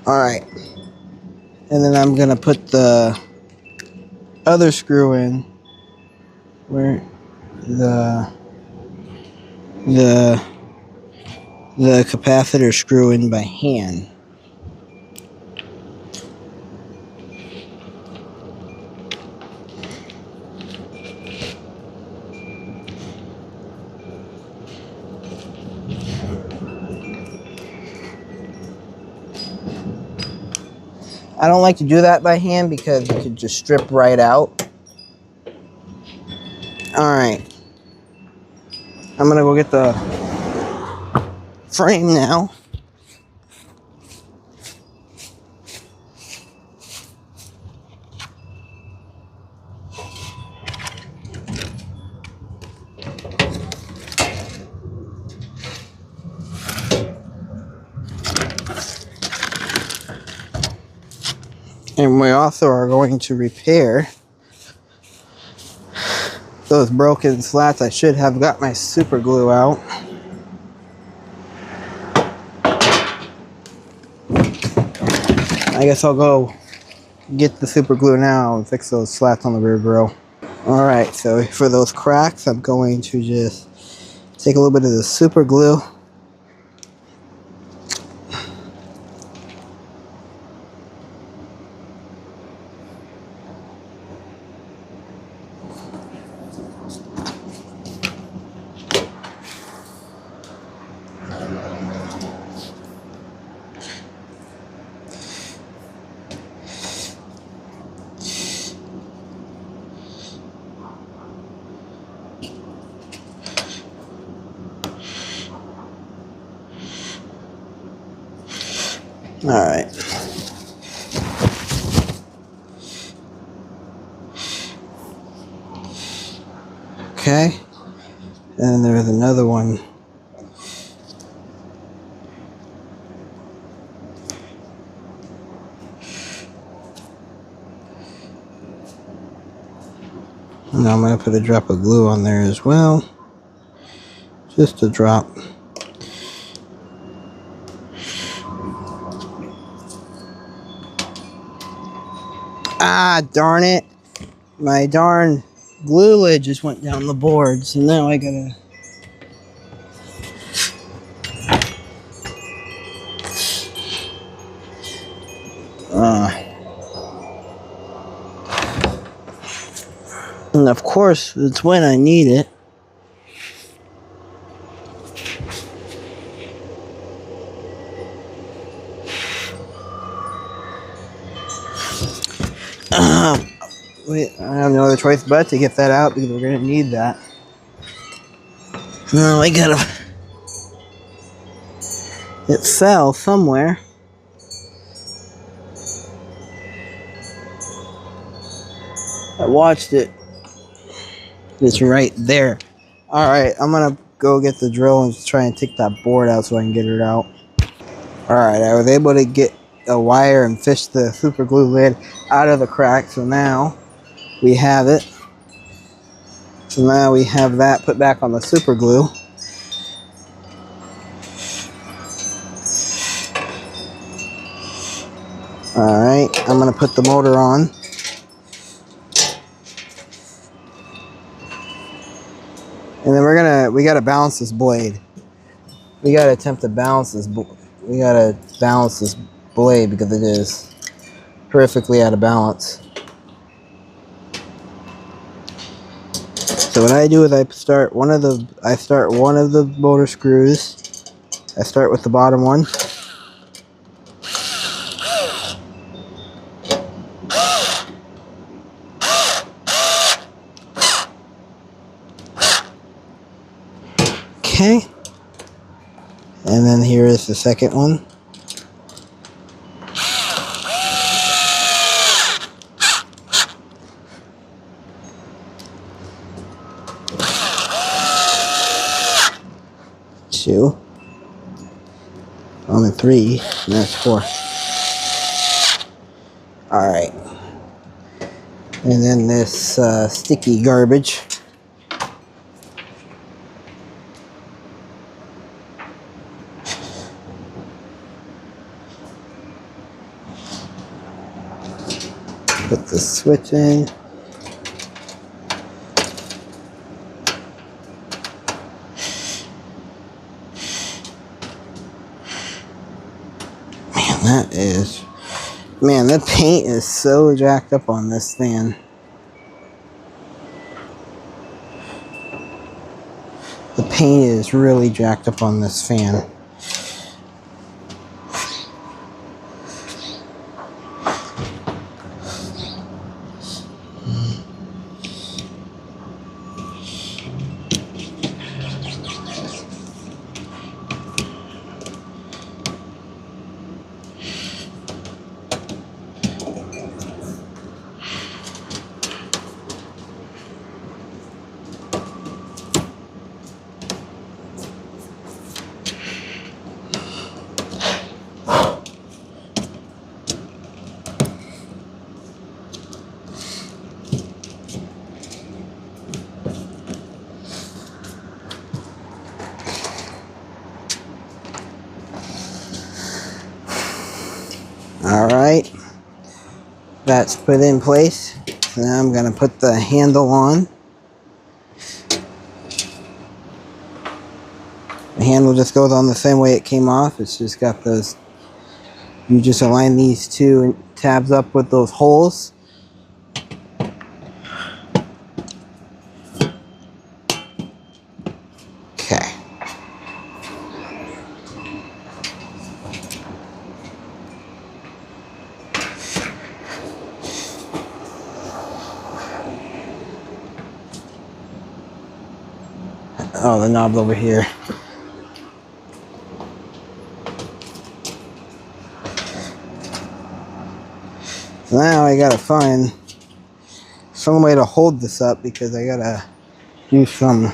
Alright. And then I'm going to put the other screw in where the capacitor screw in by hand. I don't like to do that by hand because it could just strip right out. Alright. I'm going to go get the frame now. And we also are going to repair those broken slats. I should have got my super glue out. I guess I'll go get the super glue now and fix those slats on the rear grill. Alright, so for those cracks, I'm going to just take a little bit of the super glue. Alright. Okay. And there's another one. And I'm going to put a drop of glue on there as well. Just a drop. Ah, darn it. My darn glue lid just went down the board, so now I gotta... And of course, it's when I need it. I have no other choice but to get that out because we're gonna need that. No, I gotta... It fell somewhere. I watched it. It's right there. Alright, I'm gonna go get the drill and try and take that board out so I can get it out. Alright, I was able to get a wire and fish the super glue lid out of the crack, so now we have it. So now we have that put back on the super glue. Alright, I'm gonna put the motor on. And then we gotta balance this blade. We gotta attempt to balance this blade because it is perfectly out of balance. So what I do is I start one of the motor screws. I start with the bottom one. Okay. And then here is the second one. Two. Only three. And that's four. Alright. And then this sticky garbage. Put the switch in. Man, the paint is so jacked up on this fan. The paint is really jacked up on this fan. Alright, that's put in place. So now I'm going to put the handle on. The handle just goes on the same way it came off. It's just got those, you just align these two tabs up with those holes. Okay. Oh, the knob's over here. So now I gotta find some way to hold this up because I gotta do some.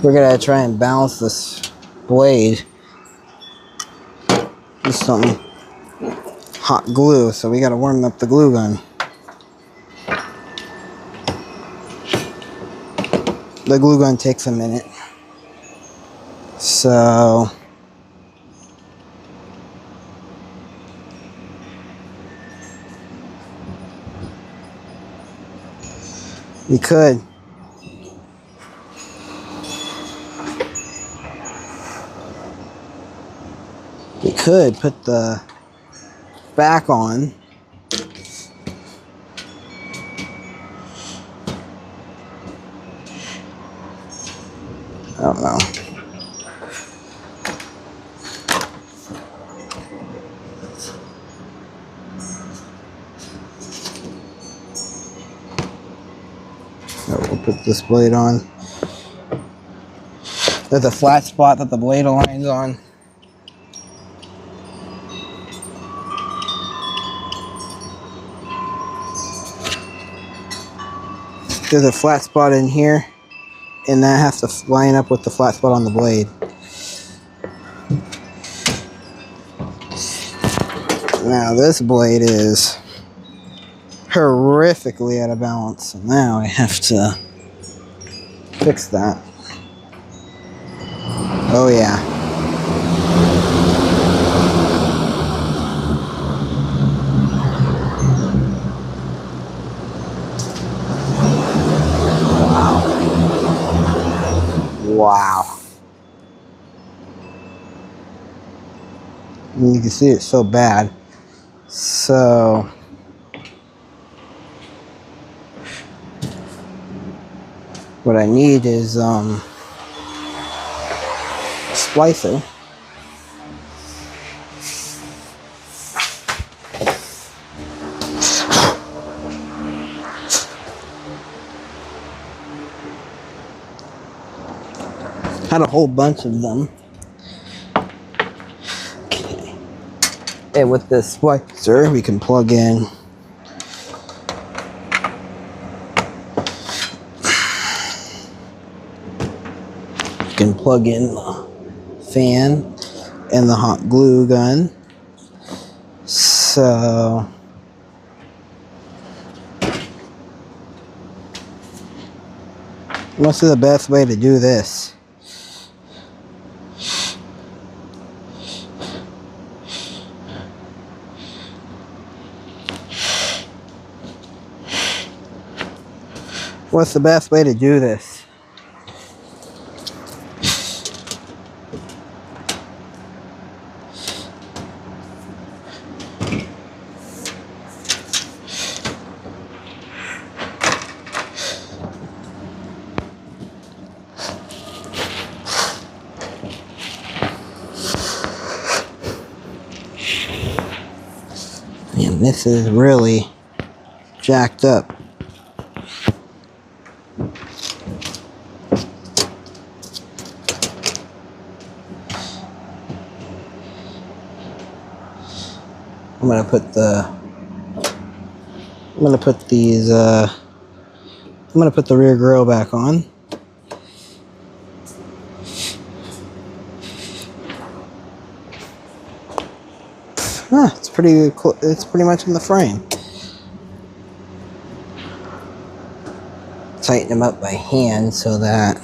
We're gonna try and balance this blade with some hot glue. So we gotta warm up the glue gun. The glue gun takes a minute. So we could put the back on. I don't know. So we'll put this blade on. There's a flat spot that the blade aligns on. There's a flat spot in here, and that has to line up with the flat spot on the blade. Now this blade is horrifically out of balance, so now I have to fix that. Oh yeah. Wow. And you can see it's so bad. So what I need is a splicer. Had a whole bunch of them. Okay. And with this splicer, we can plug in the fan and the hot glue gun. So what's the best way to do this? What's the best way to do this? And this is really jacked up. I'm gonna put the rear grill back on. It's pretty much in the frame. Tighten them up by hand so that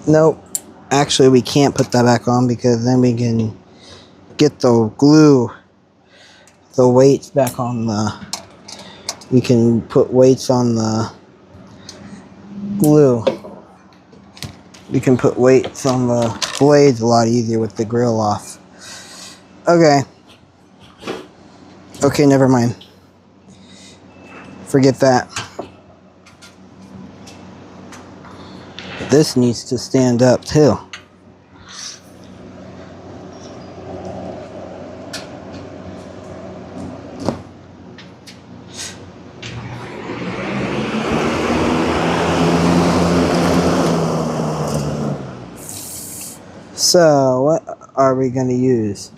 nope. Actually, we can't put that back on because then we can get the glue, the weights back on the. We can put weights on the glue. We can put weights on the blades a lot easier with the grill off. Okay. Okay, never mind. Forget that. This needs to stand up too. So, what are we going to use?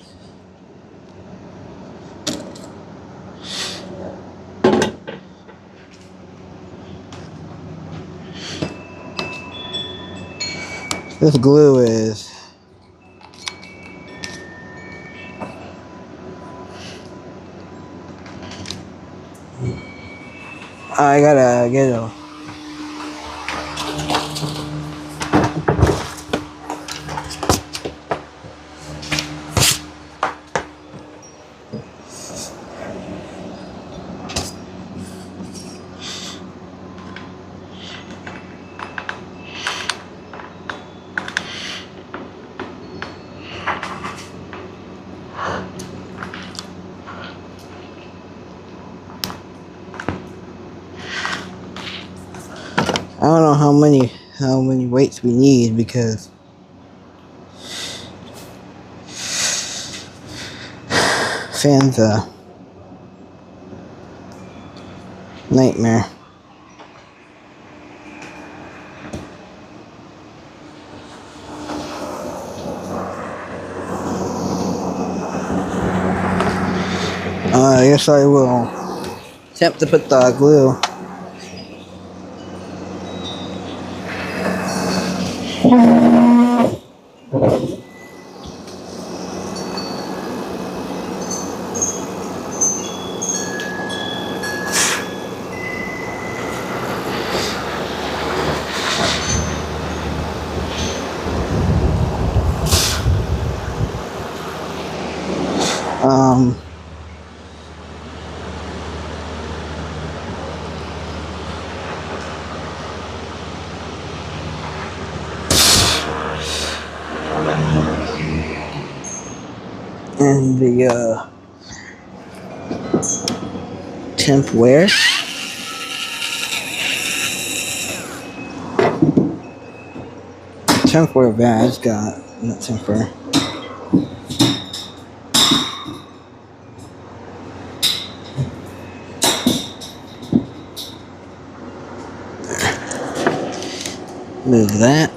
This glue is I gotta get a I don't know how many weights we need because fan's a nightmare. I guess I will attempt to put the glue. And the temp wear. Temp wear badge got not temper. Move that.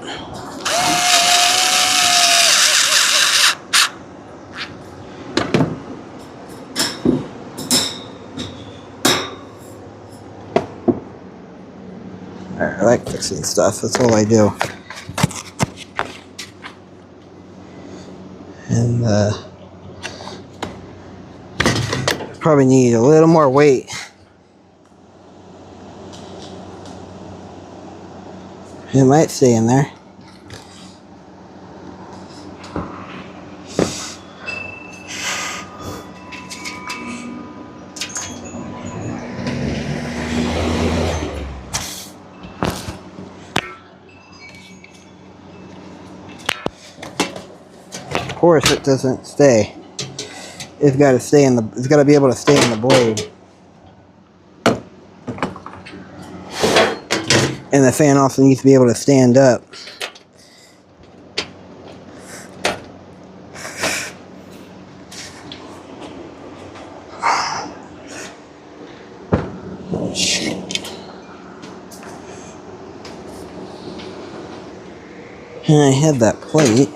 I like fixing stuff, that's all I do. And probably need a little more weight. It might stay in there. Of course, it doesn't stay. It's got to stay in the. It's got to be able to stay in the blade. And the fan also needs to be able to stand up. And I had that plate.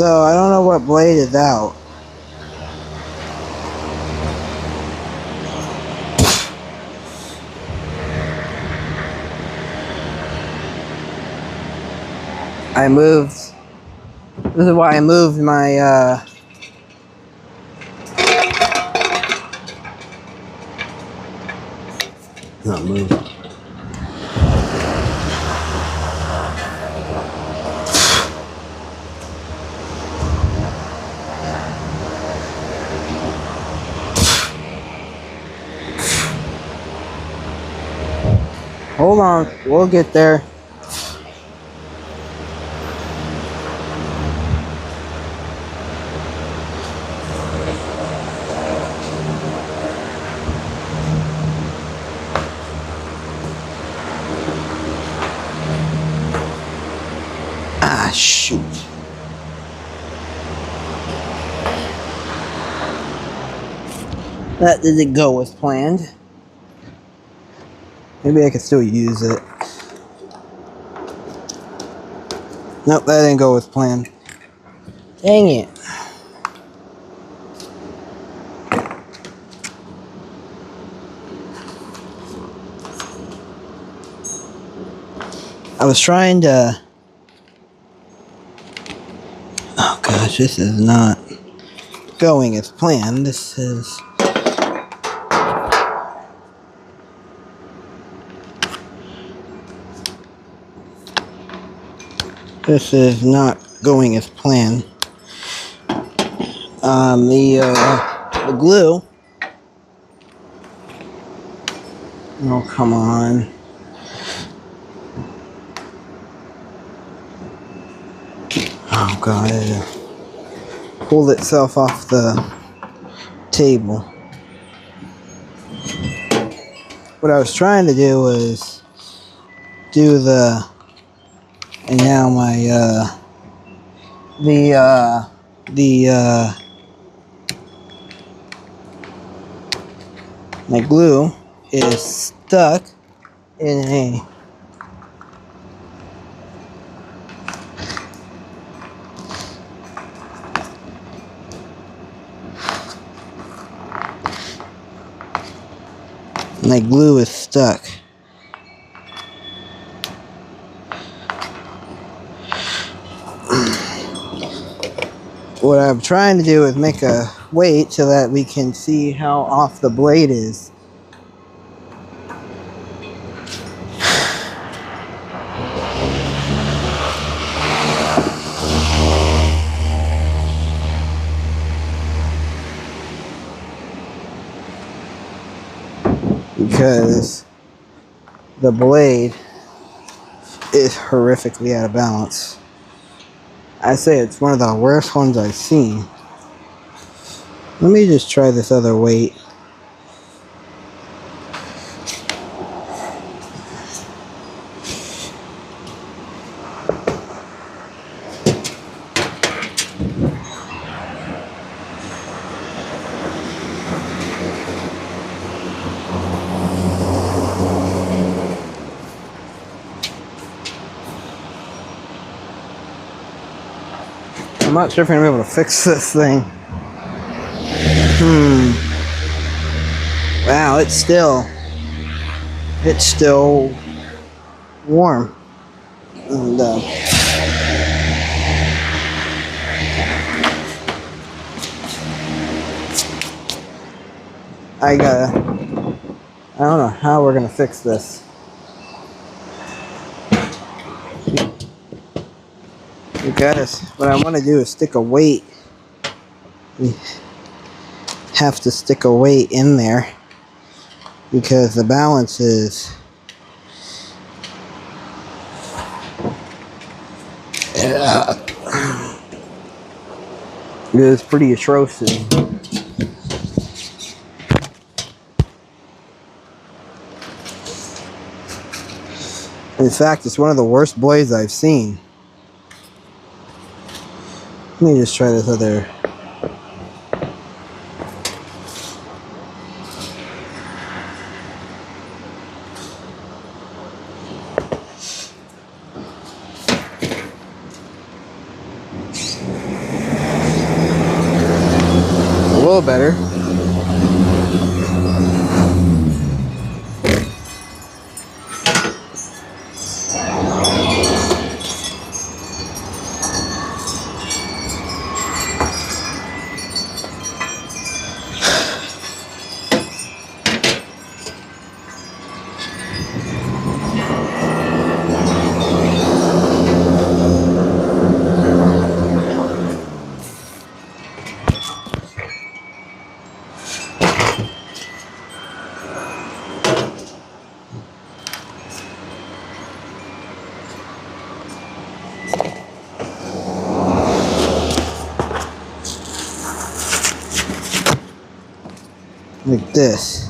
So I don't know what blade is out. I moved. This is why I moved my not move. Hold on, we'll get there. Ah, shoot. That didn't go as planned. Maybe I could still use it. Nope, that didn't go as planned. Dang it. I was trying to... Oh gosh, this is not going as planned. This is... This is not going as planned. The glue. Oh, come on. Oh god, it pulled itself off the table. What I was trying to do was do the... And now my, my glue is stuck in a my glue is stuck. What I'm trying to do is make a weight so that we can see how off the blade is. Because the blade is horrifically out of balance. I say it's one of the worst ones I've seen. Let me just try this other weight. I'm not sure if I'm gonna be able to fix this thing. Wow, it's still warm. And I don't know how we're gonna fix this. What I want to do is stick a weight. We have to stick a weight in there because the balance is pretty atrocious. In fact, it's one of the worst blades I've seen. Let me just try this other. A little better. Like this.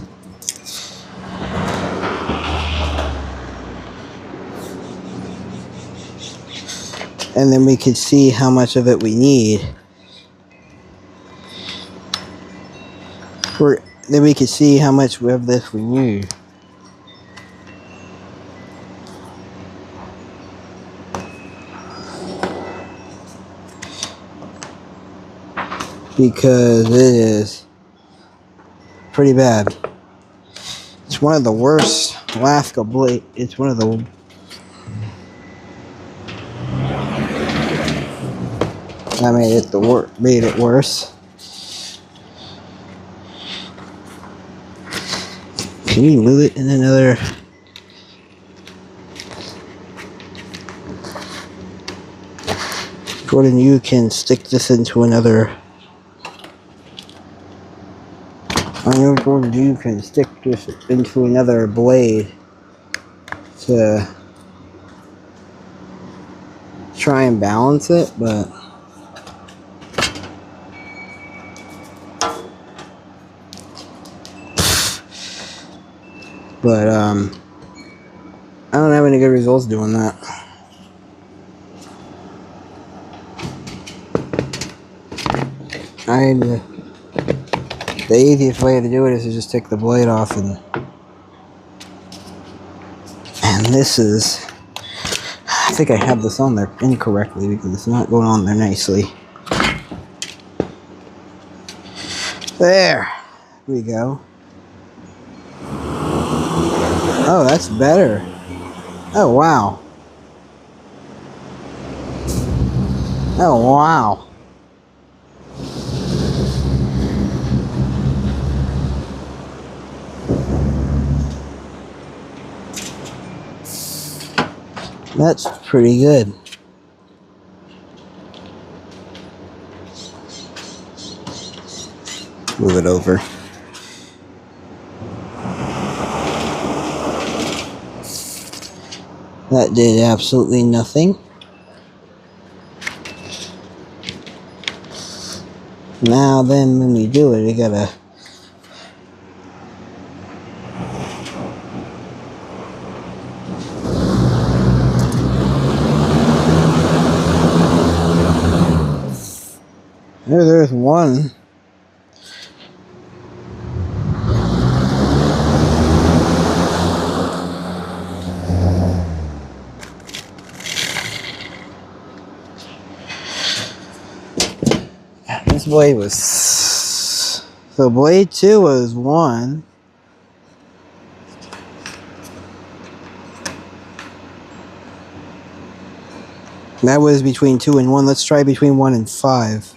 And then we could see how much of it we need. Then we could see how much of this we need. Because it is pretty bad. It's one of the worst Lasko blade. It's one of the made it worse. Can you move it in another? Gordon, you can stick this into another. I know, Gordon, you can stick this into another blade to try and balance it, but I don't have any good results doing that. The easiest way to do it is to just take the blade off and this is, I think I have this on there incorrectly because it's not going on there nicely. There we go. Oh, that's better. Oh, wow. Oh, wow. That's pretty good. Move it over. That did absolutely nothing. Now then, when we do it, we gotta... There's one. This blade was... So blade 2 was 1. That was between 2 and 1. Let's try between 1 and 5.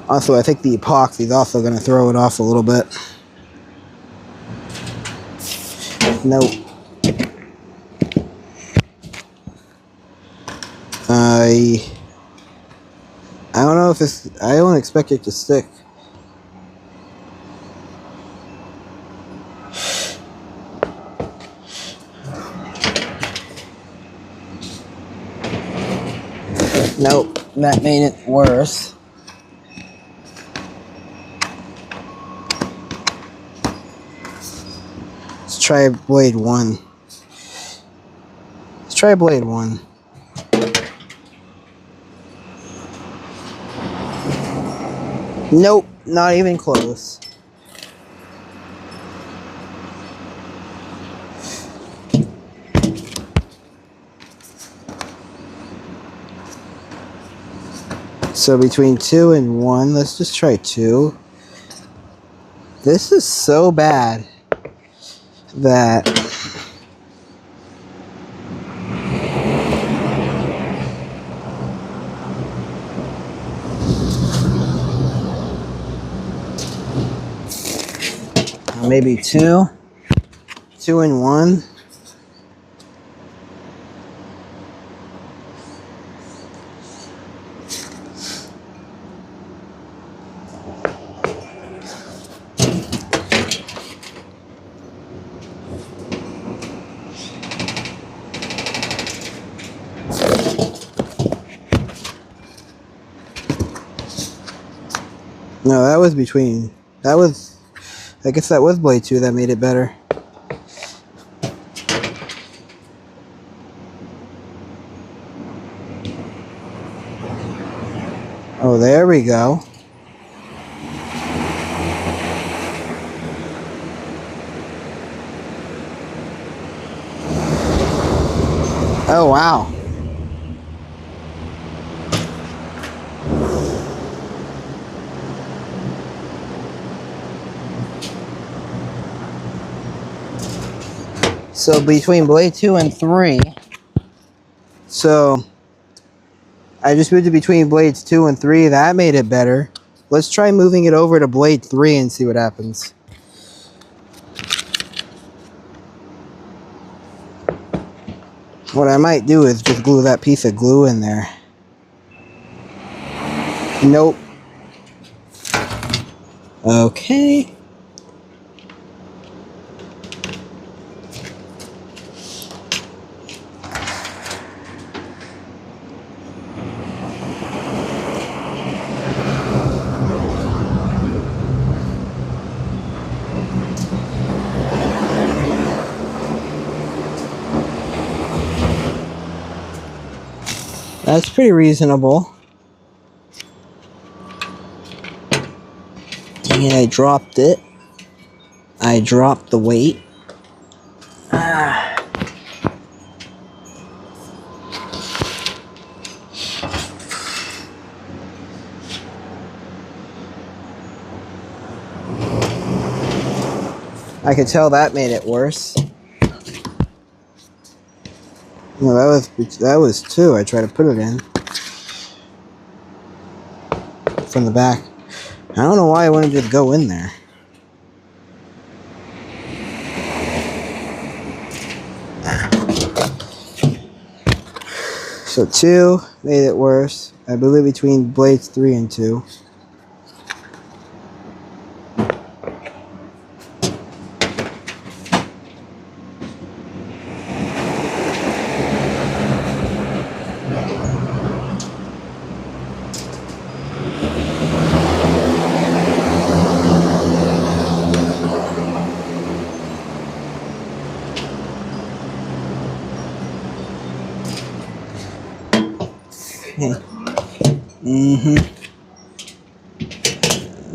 Also, I think the epoxy is also going to throw it off a little bit. Nope. I don't know if this... I don't expect it to stick. Nope, that made it worse. Let's try blade 1. Let's try blade 1. Nope, not even close. So between 2 and 1, let's just try 2. This is so bad that maybe 2 and 1. No, that was between... That was... I guess that was blade 2 that made it better. Oh, there we go. Oh, wow. So between blade 2 and 3, so I just moved it between blades 2 and 3. That made it better. Let's try moving it over to blade 3 and see what happens. What I might do is just glue that piece of glue in there. Nope. Okay. That's pretty reasonable. Dang it, I dropped it. I dropped the weight. I could tell that made it worse. No, that was 2. I tried to put it in from the back. I don't know why I wanted to go in there. So 2 made it worse. I believe between blades 3 and 2.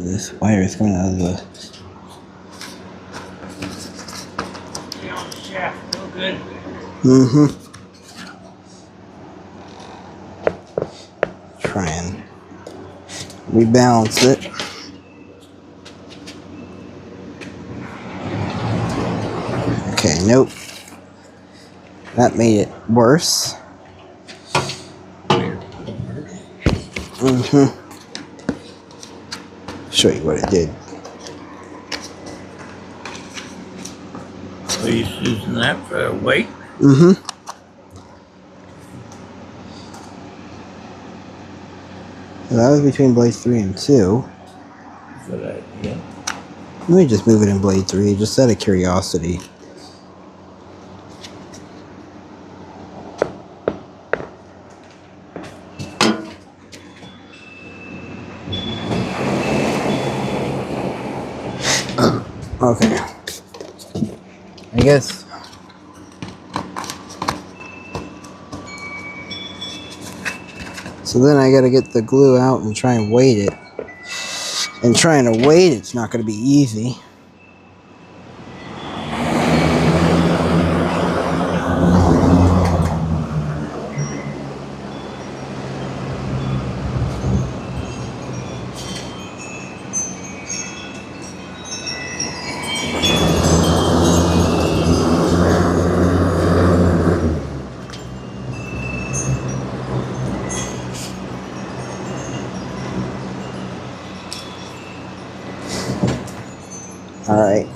this wire is coming out of the... Shaft, real good. Try and rebalance it. Okay, nope. That made it worse. Show you what it did. So you're using that for weight? So that was between blades 3 and 2. Good idea. Let me just move it in blade 3, just out of curiosity. Okay. I guess. So then I gotta get the glue out and try and weight it. And trying to weight it's not gonna be easy. Alright.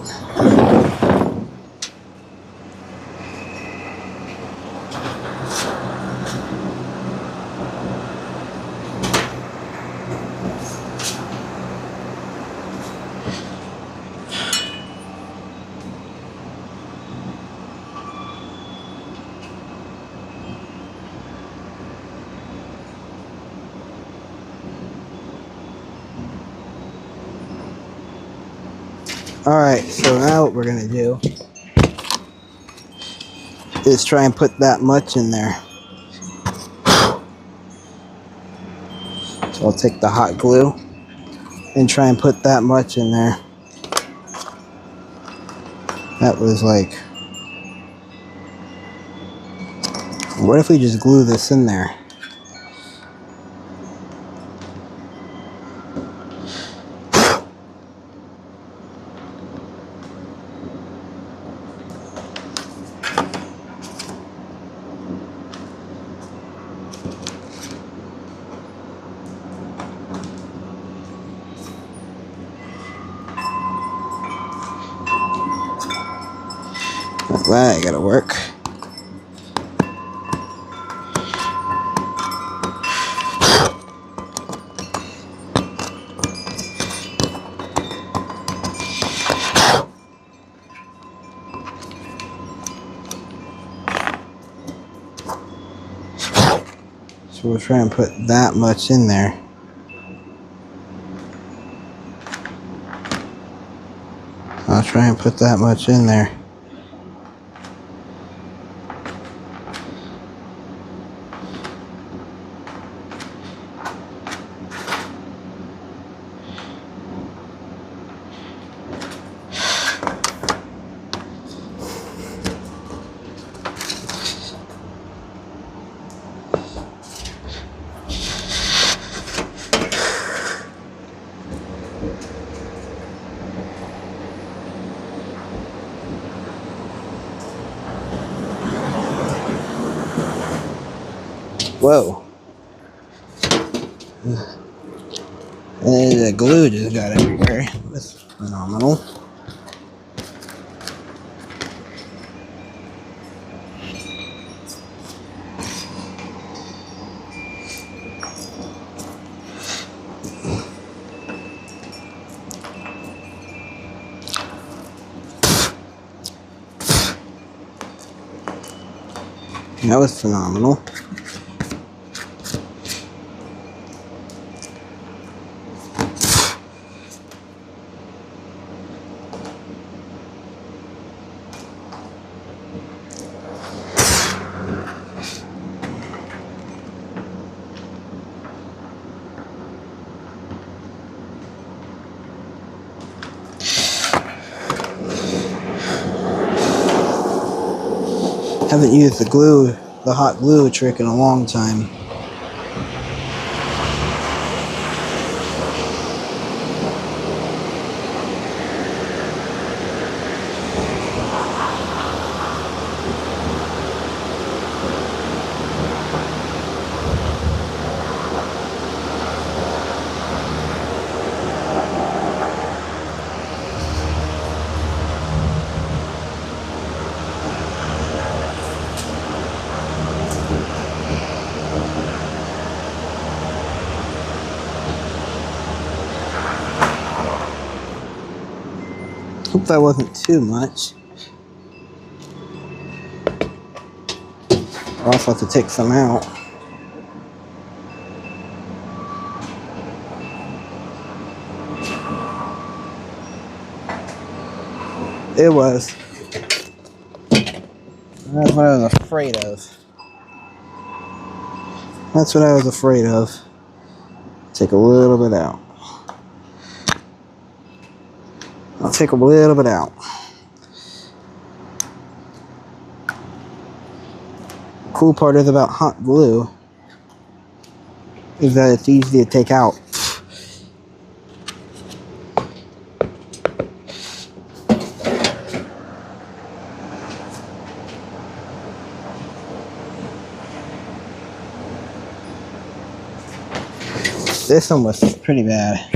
Alright, so now what we're going to do is try and put that much in there. So I'll take the hot glue and try and put that much in there. That was like... What if we just glue this in there? That gotta work. So we'll try and put that much in there. I'll try and put that much in there. Whoa. And the glue just got everywhere. That's phenomenal. That was phenomenal. Haven't used the hot glue trick in a long time. Hope that wasn't too much. I'll also have to take some out. It was. That's what I was afraid of. That's what I was afraid of. Take a little bit out. I'll take a little bit out. Cool part is about hot glue is that it's easy to take out. This one was pretty bad.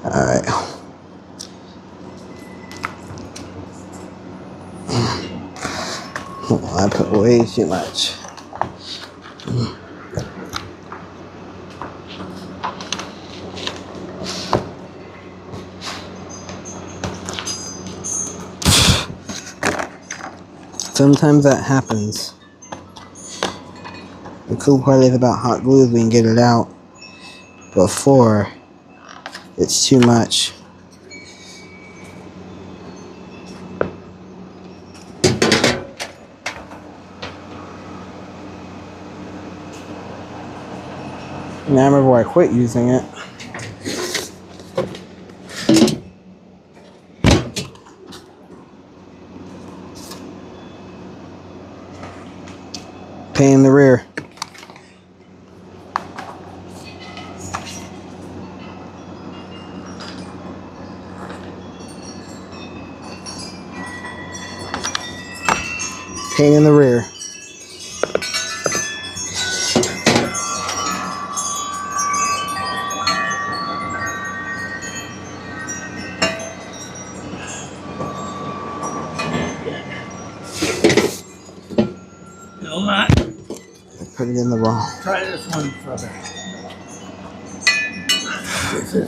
Alright. I put way too much. Sometimes that happens. The cool part is about hot glue is we can get it out before it's too much. Now I remember why I quit using it. Pain in the rear. Pain in the rear. Still not. Put it in the wrong. Try this one further.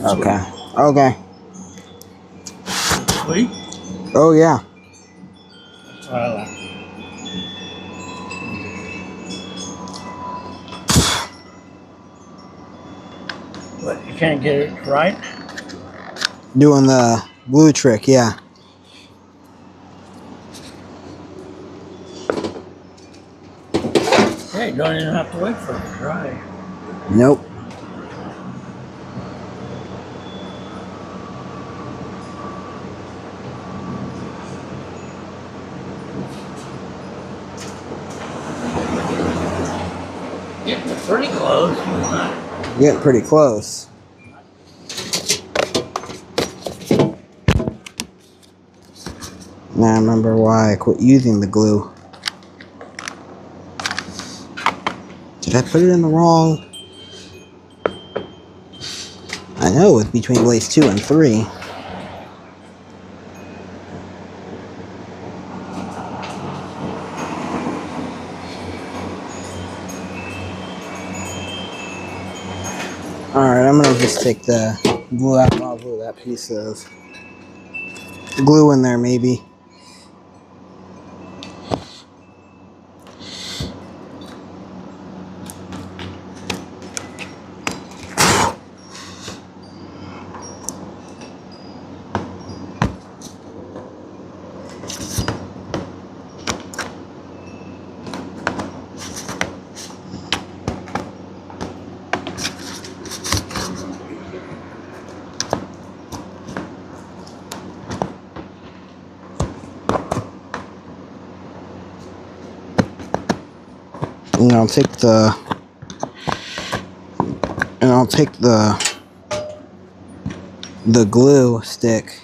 Okay. Okay. Sweet? Oh yeah. That's what I like. But you can't get it right? Doing the glue trick, yeah. Hey, don't even have to wait for it to dry. Nope. Getting pretty close. Getting pretty close. Now I remember why I quit using the glue. Did I put it in the wrong? I know it's between glaze 2 and 3. Alright, I'm gonna just take the glue out and I'll glue that piece of glue in there maybe. And I'll take the glue stick.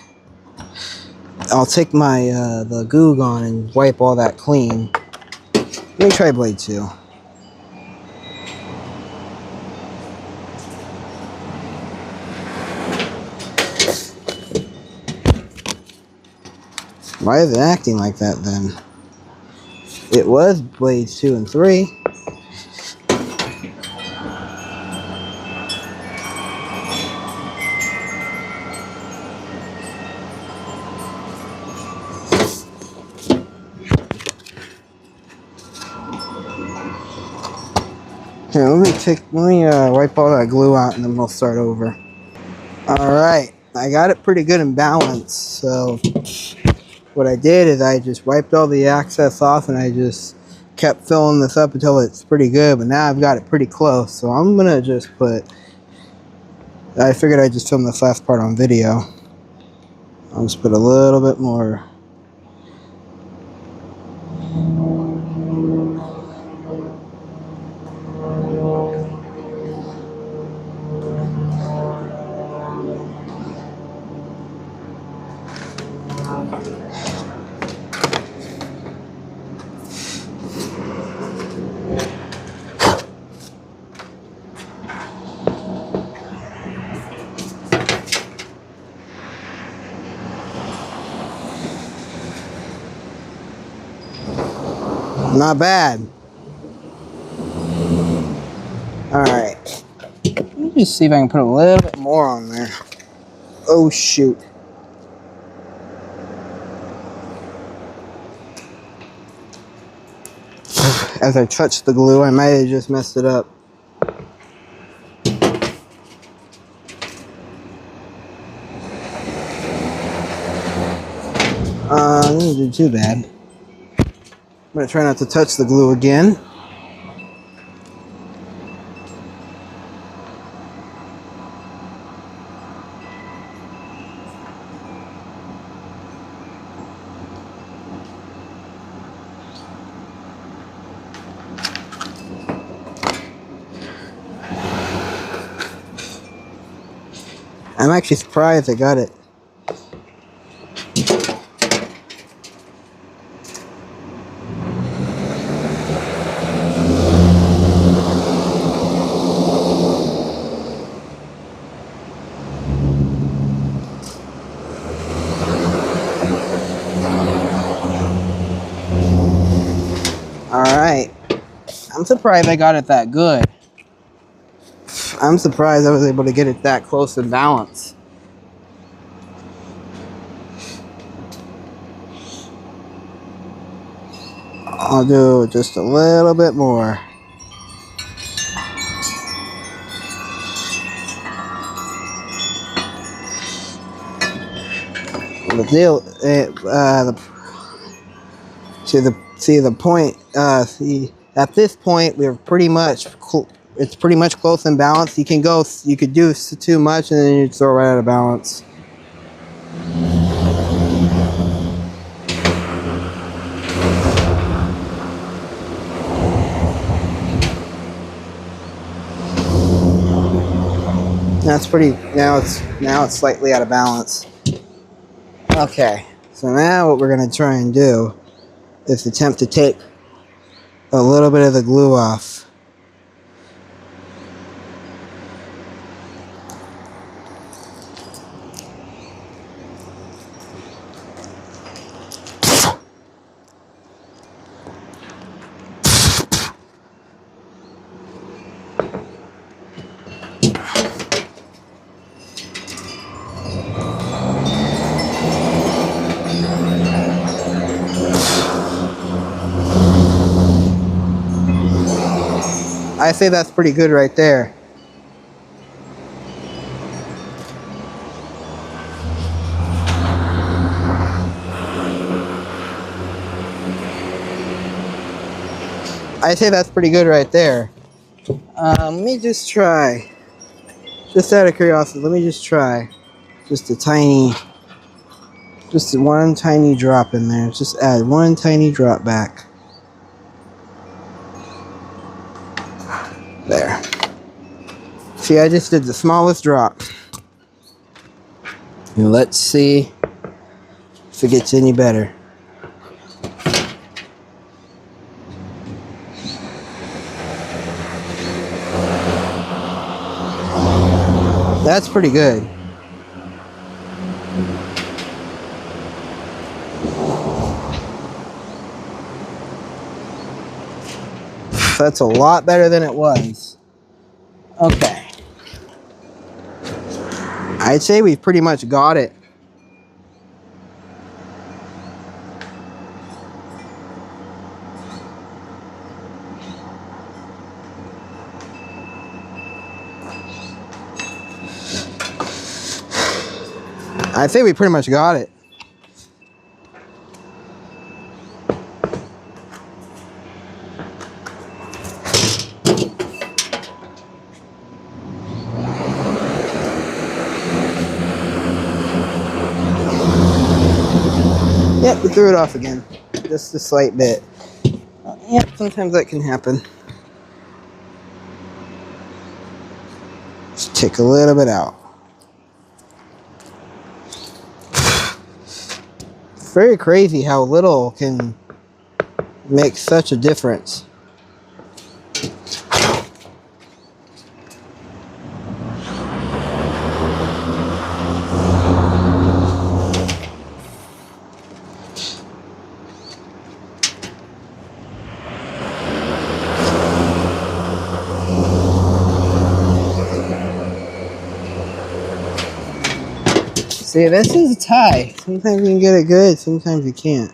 I'll take my the Goo Gone and wipe all that clean. Let me try blade 2. Why is it acting like that then? It was blades 2 and 3. Here, let me wipe all that glue out and then we'll start over. Alright, I got it pretty good in balance, so what I did is I just wiped all the excess off and I just kept filling this up until it's pretty good, but now I've got it pretty close, so I'm gonna just I figured I'd just film this last part on video. I'll just put a little bit more. Not bad. Alright. Let me just see if I can put a little bit more on there. Oh shoot. As I touched the glue, I might have just messed it up. Didn't do too bad. I'm gonna try not to touch the glue again. I'm actually surprised I got it. Alright. I'm surprised I got it that good. I'm surprised I was able to get it that close in balance. I'll do just a little bit more. The deal, at this point we're pretty much it's pretty much close in balance. You could do too much and then you'd throw right out of balance. That's pretty. Now it's slightly out of balance. Okay, so now what we're gonna try and do is attempt to take a little bit of the glue off. I say that's pretty good right there. I say that's pretty good right there. Let me just try. Just out of curiosity, let me just try. Just one tiny drop in there. Just add one tiny drop back. There. See, I just did the smallest drop. And let's see if it gets any better. That's pretty good. That's a lot better than it was. Okay. I'd say we've pretty much got it. I think we pretty much got it. Yep, we threw it off again. Just a slight bit. Yep, sometimes that can happen. Just take a little bit out. It's very crazy how little can make such a difference. See, this is a tie. Sometimes you can get it good, sometimes you can't.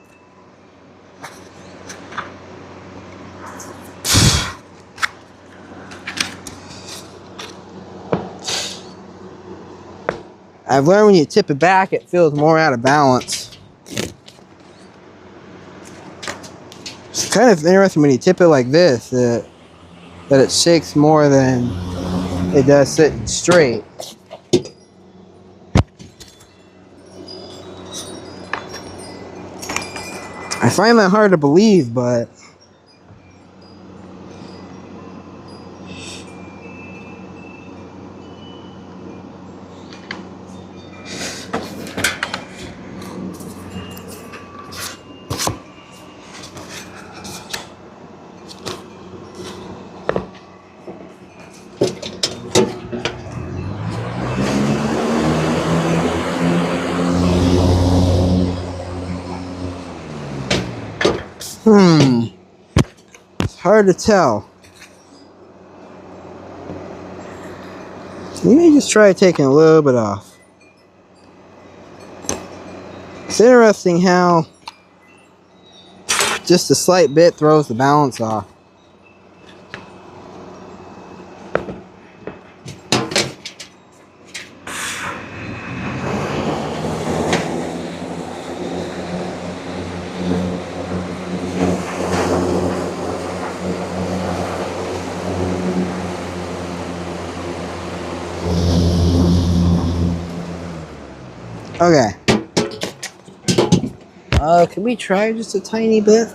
I've learned when you tip it back, it feels more out of balance. It's kind of interesting when you tip it like this, that it shakes more than it does sitting straight. I find that hard to believe, but it's hard to tell. You may just try taking a little bit off. It's interesting how just a slight bit throws the balance off. Okay. Can we try just a tiny bit?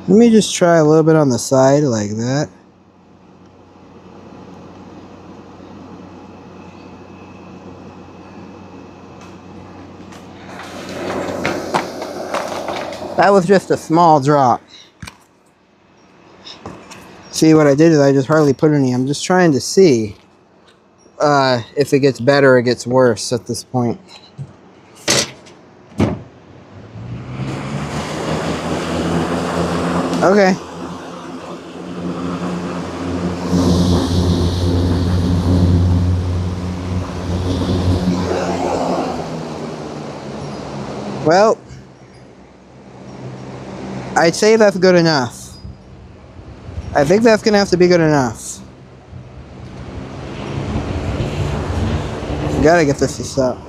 Let me just try a little bit on the side like that. That was just a small drop. See, what I did is I just hardly put any. I'm just trying to see if it gets better or gets worse at this point. Okay. Well, I'd say that's good enough. I think that's gonna have to be good enough. Gotta get this to stop.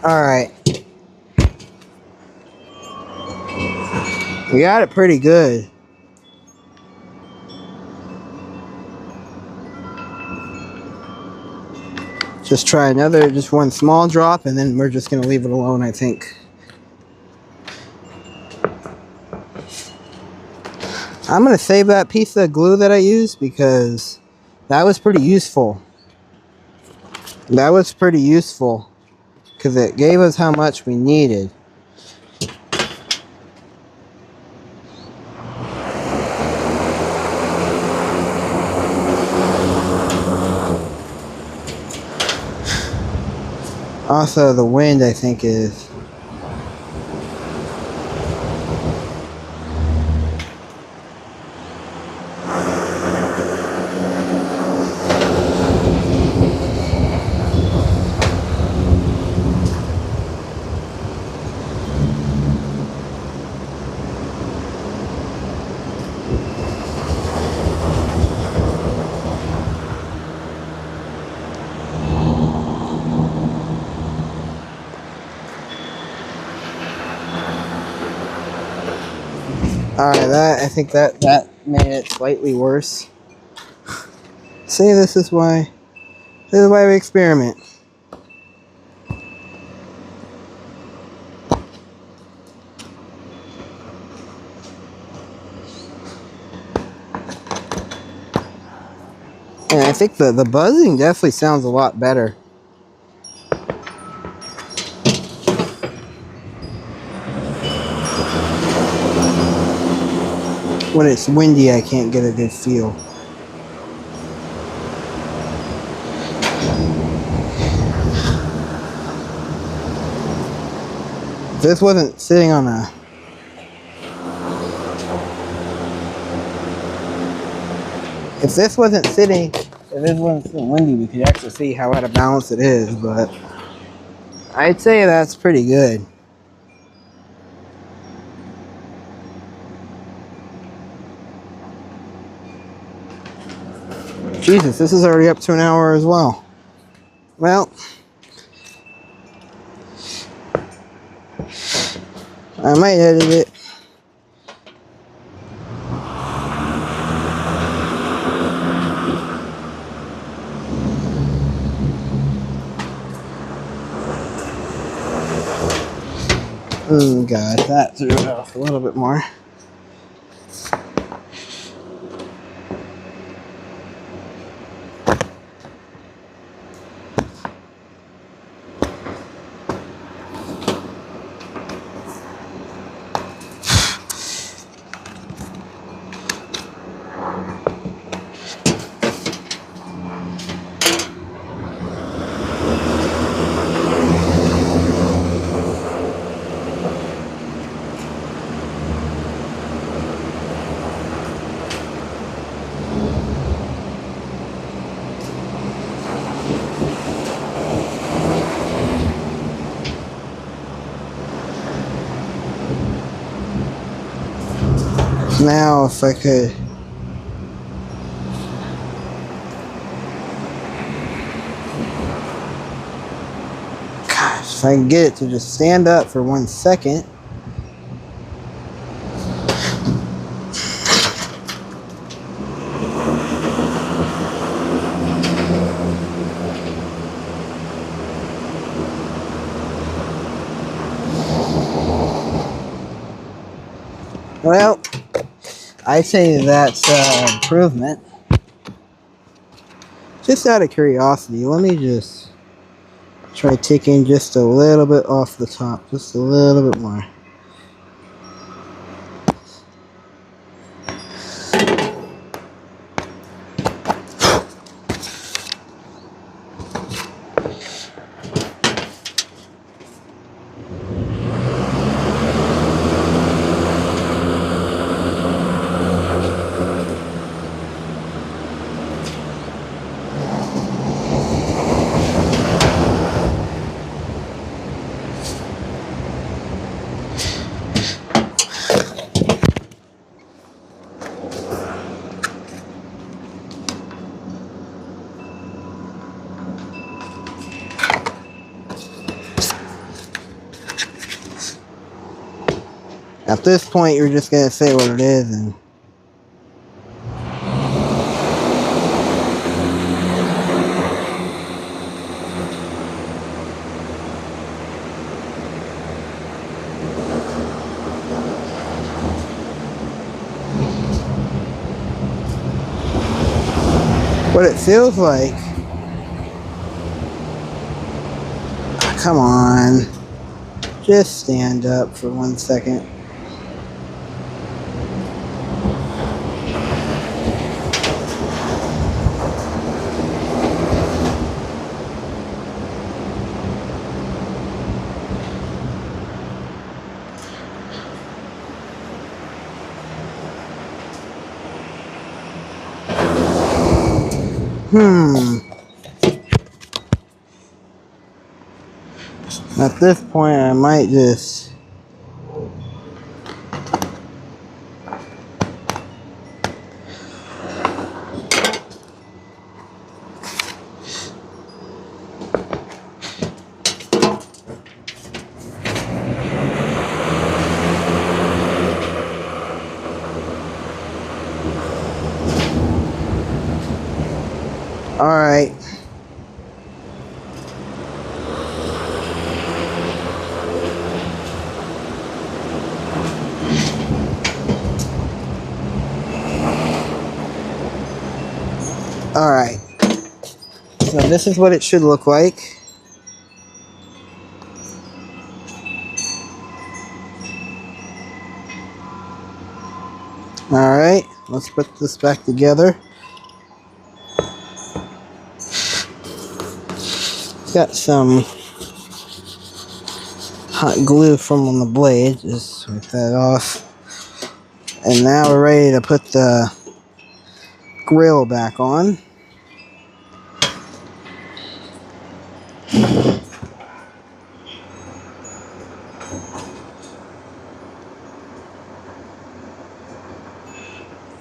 Alright. We got it pretty good. Just try just one small drop, and then we're just going to leave it alone, I think. I'm going to save that piece of glue that I used because that was pretty useful. That was pretty useful because it gave us how much we needed. Also, the wind, I think, is... Alright, I think that made it slightly worse. See, this is why we experiment. And I think the buzzing definitely sounds a lot better. When it's windy, I can't get a good feel. If this wasn't sitting on a... If this wasn't sitting windy, we could actually see how out of balance it is, but I'd say that's pretty good. Jesus, this is already up to an hour as well. Well, I might edit it. Oh God, that threw it off a little bit more. Now, if I could... Gosh, if I can get it to just stand up for 1 second. Well, I'd say that's an improvement. Just out of curiosity, let me just try taking just a little bit off the top, just a little bit more. At this point, you're just going to say what it is and what it feels like. Come on. Just stand up for 1 second. At this point, I might just Alright. Alright. So this is what it should look like. Alright, let's put this back together. Got some hot glue from on the blade. Just wipe that off. And now we're ready to put the grill back on.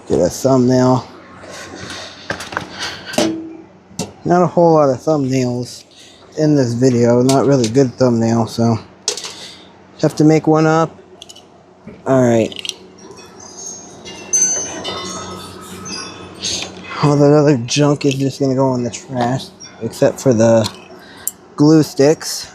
Get a thumbnail. Not a whole lot of thumbnails in this video. Not really good thumbnail, so have to make one up. Alright. All that other junk is just gonna go in the trash, except for the glue sticks.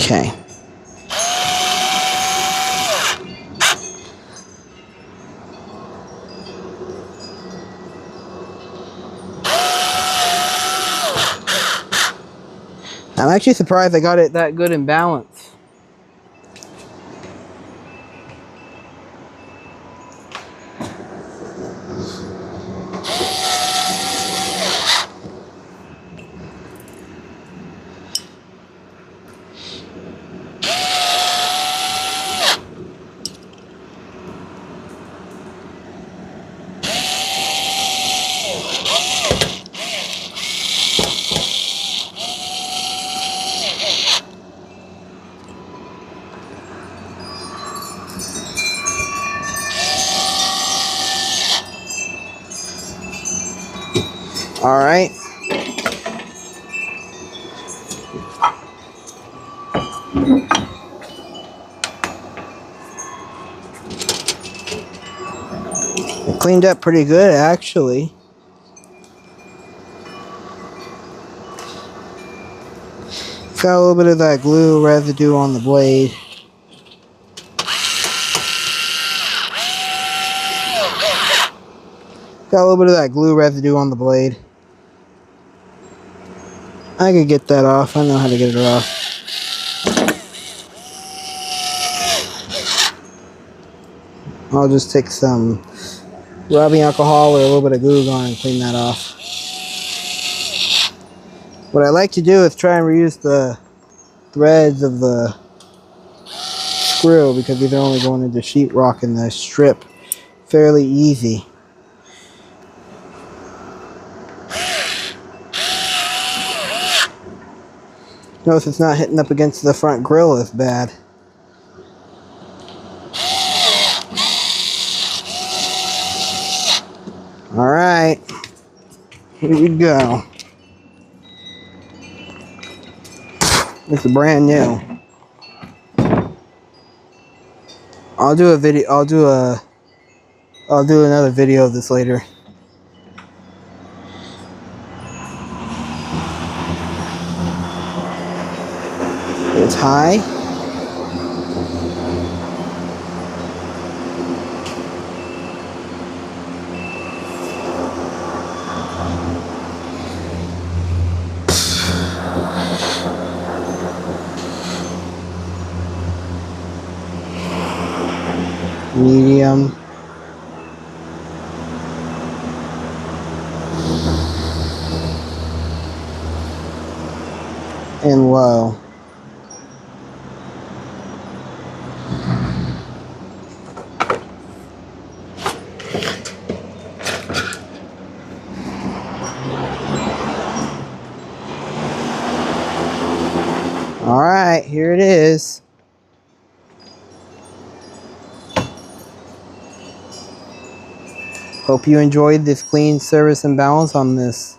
Okay. I'm actually surprised I got it that good in balance. All right. It cleaned up pretty good, actually. Got a little bit of that glue residue on the blade. Got a little bit of that glue residue on the blade. I could get that off. I know how to get it off. I'll just take some rubbing alcohol or a little bit of glue gun and clean that off. What I like to do is try and reuse the threads of the screw because these are only going into sheetrock and the strip fairly easy. Notice it's not hitting up against the front grill as bad. Alright, here we go. It's brand new. I'll do another video of this later. It's high. Medium. And low. Alright, here it is. Hope you enjoyed this clean service and balance on this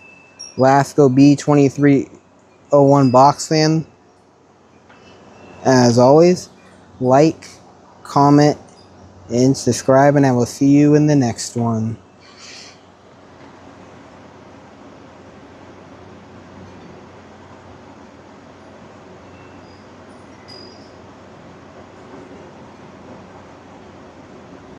Lasko B20301 box fan. As always, like, comment, and subscribe, and I will see you in the next one.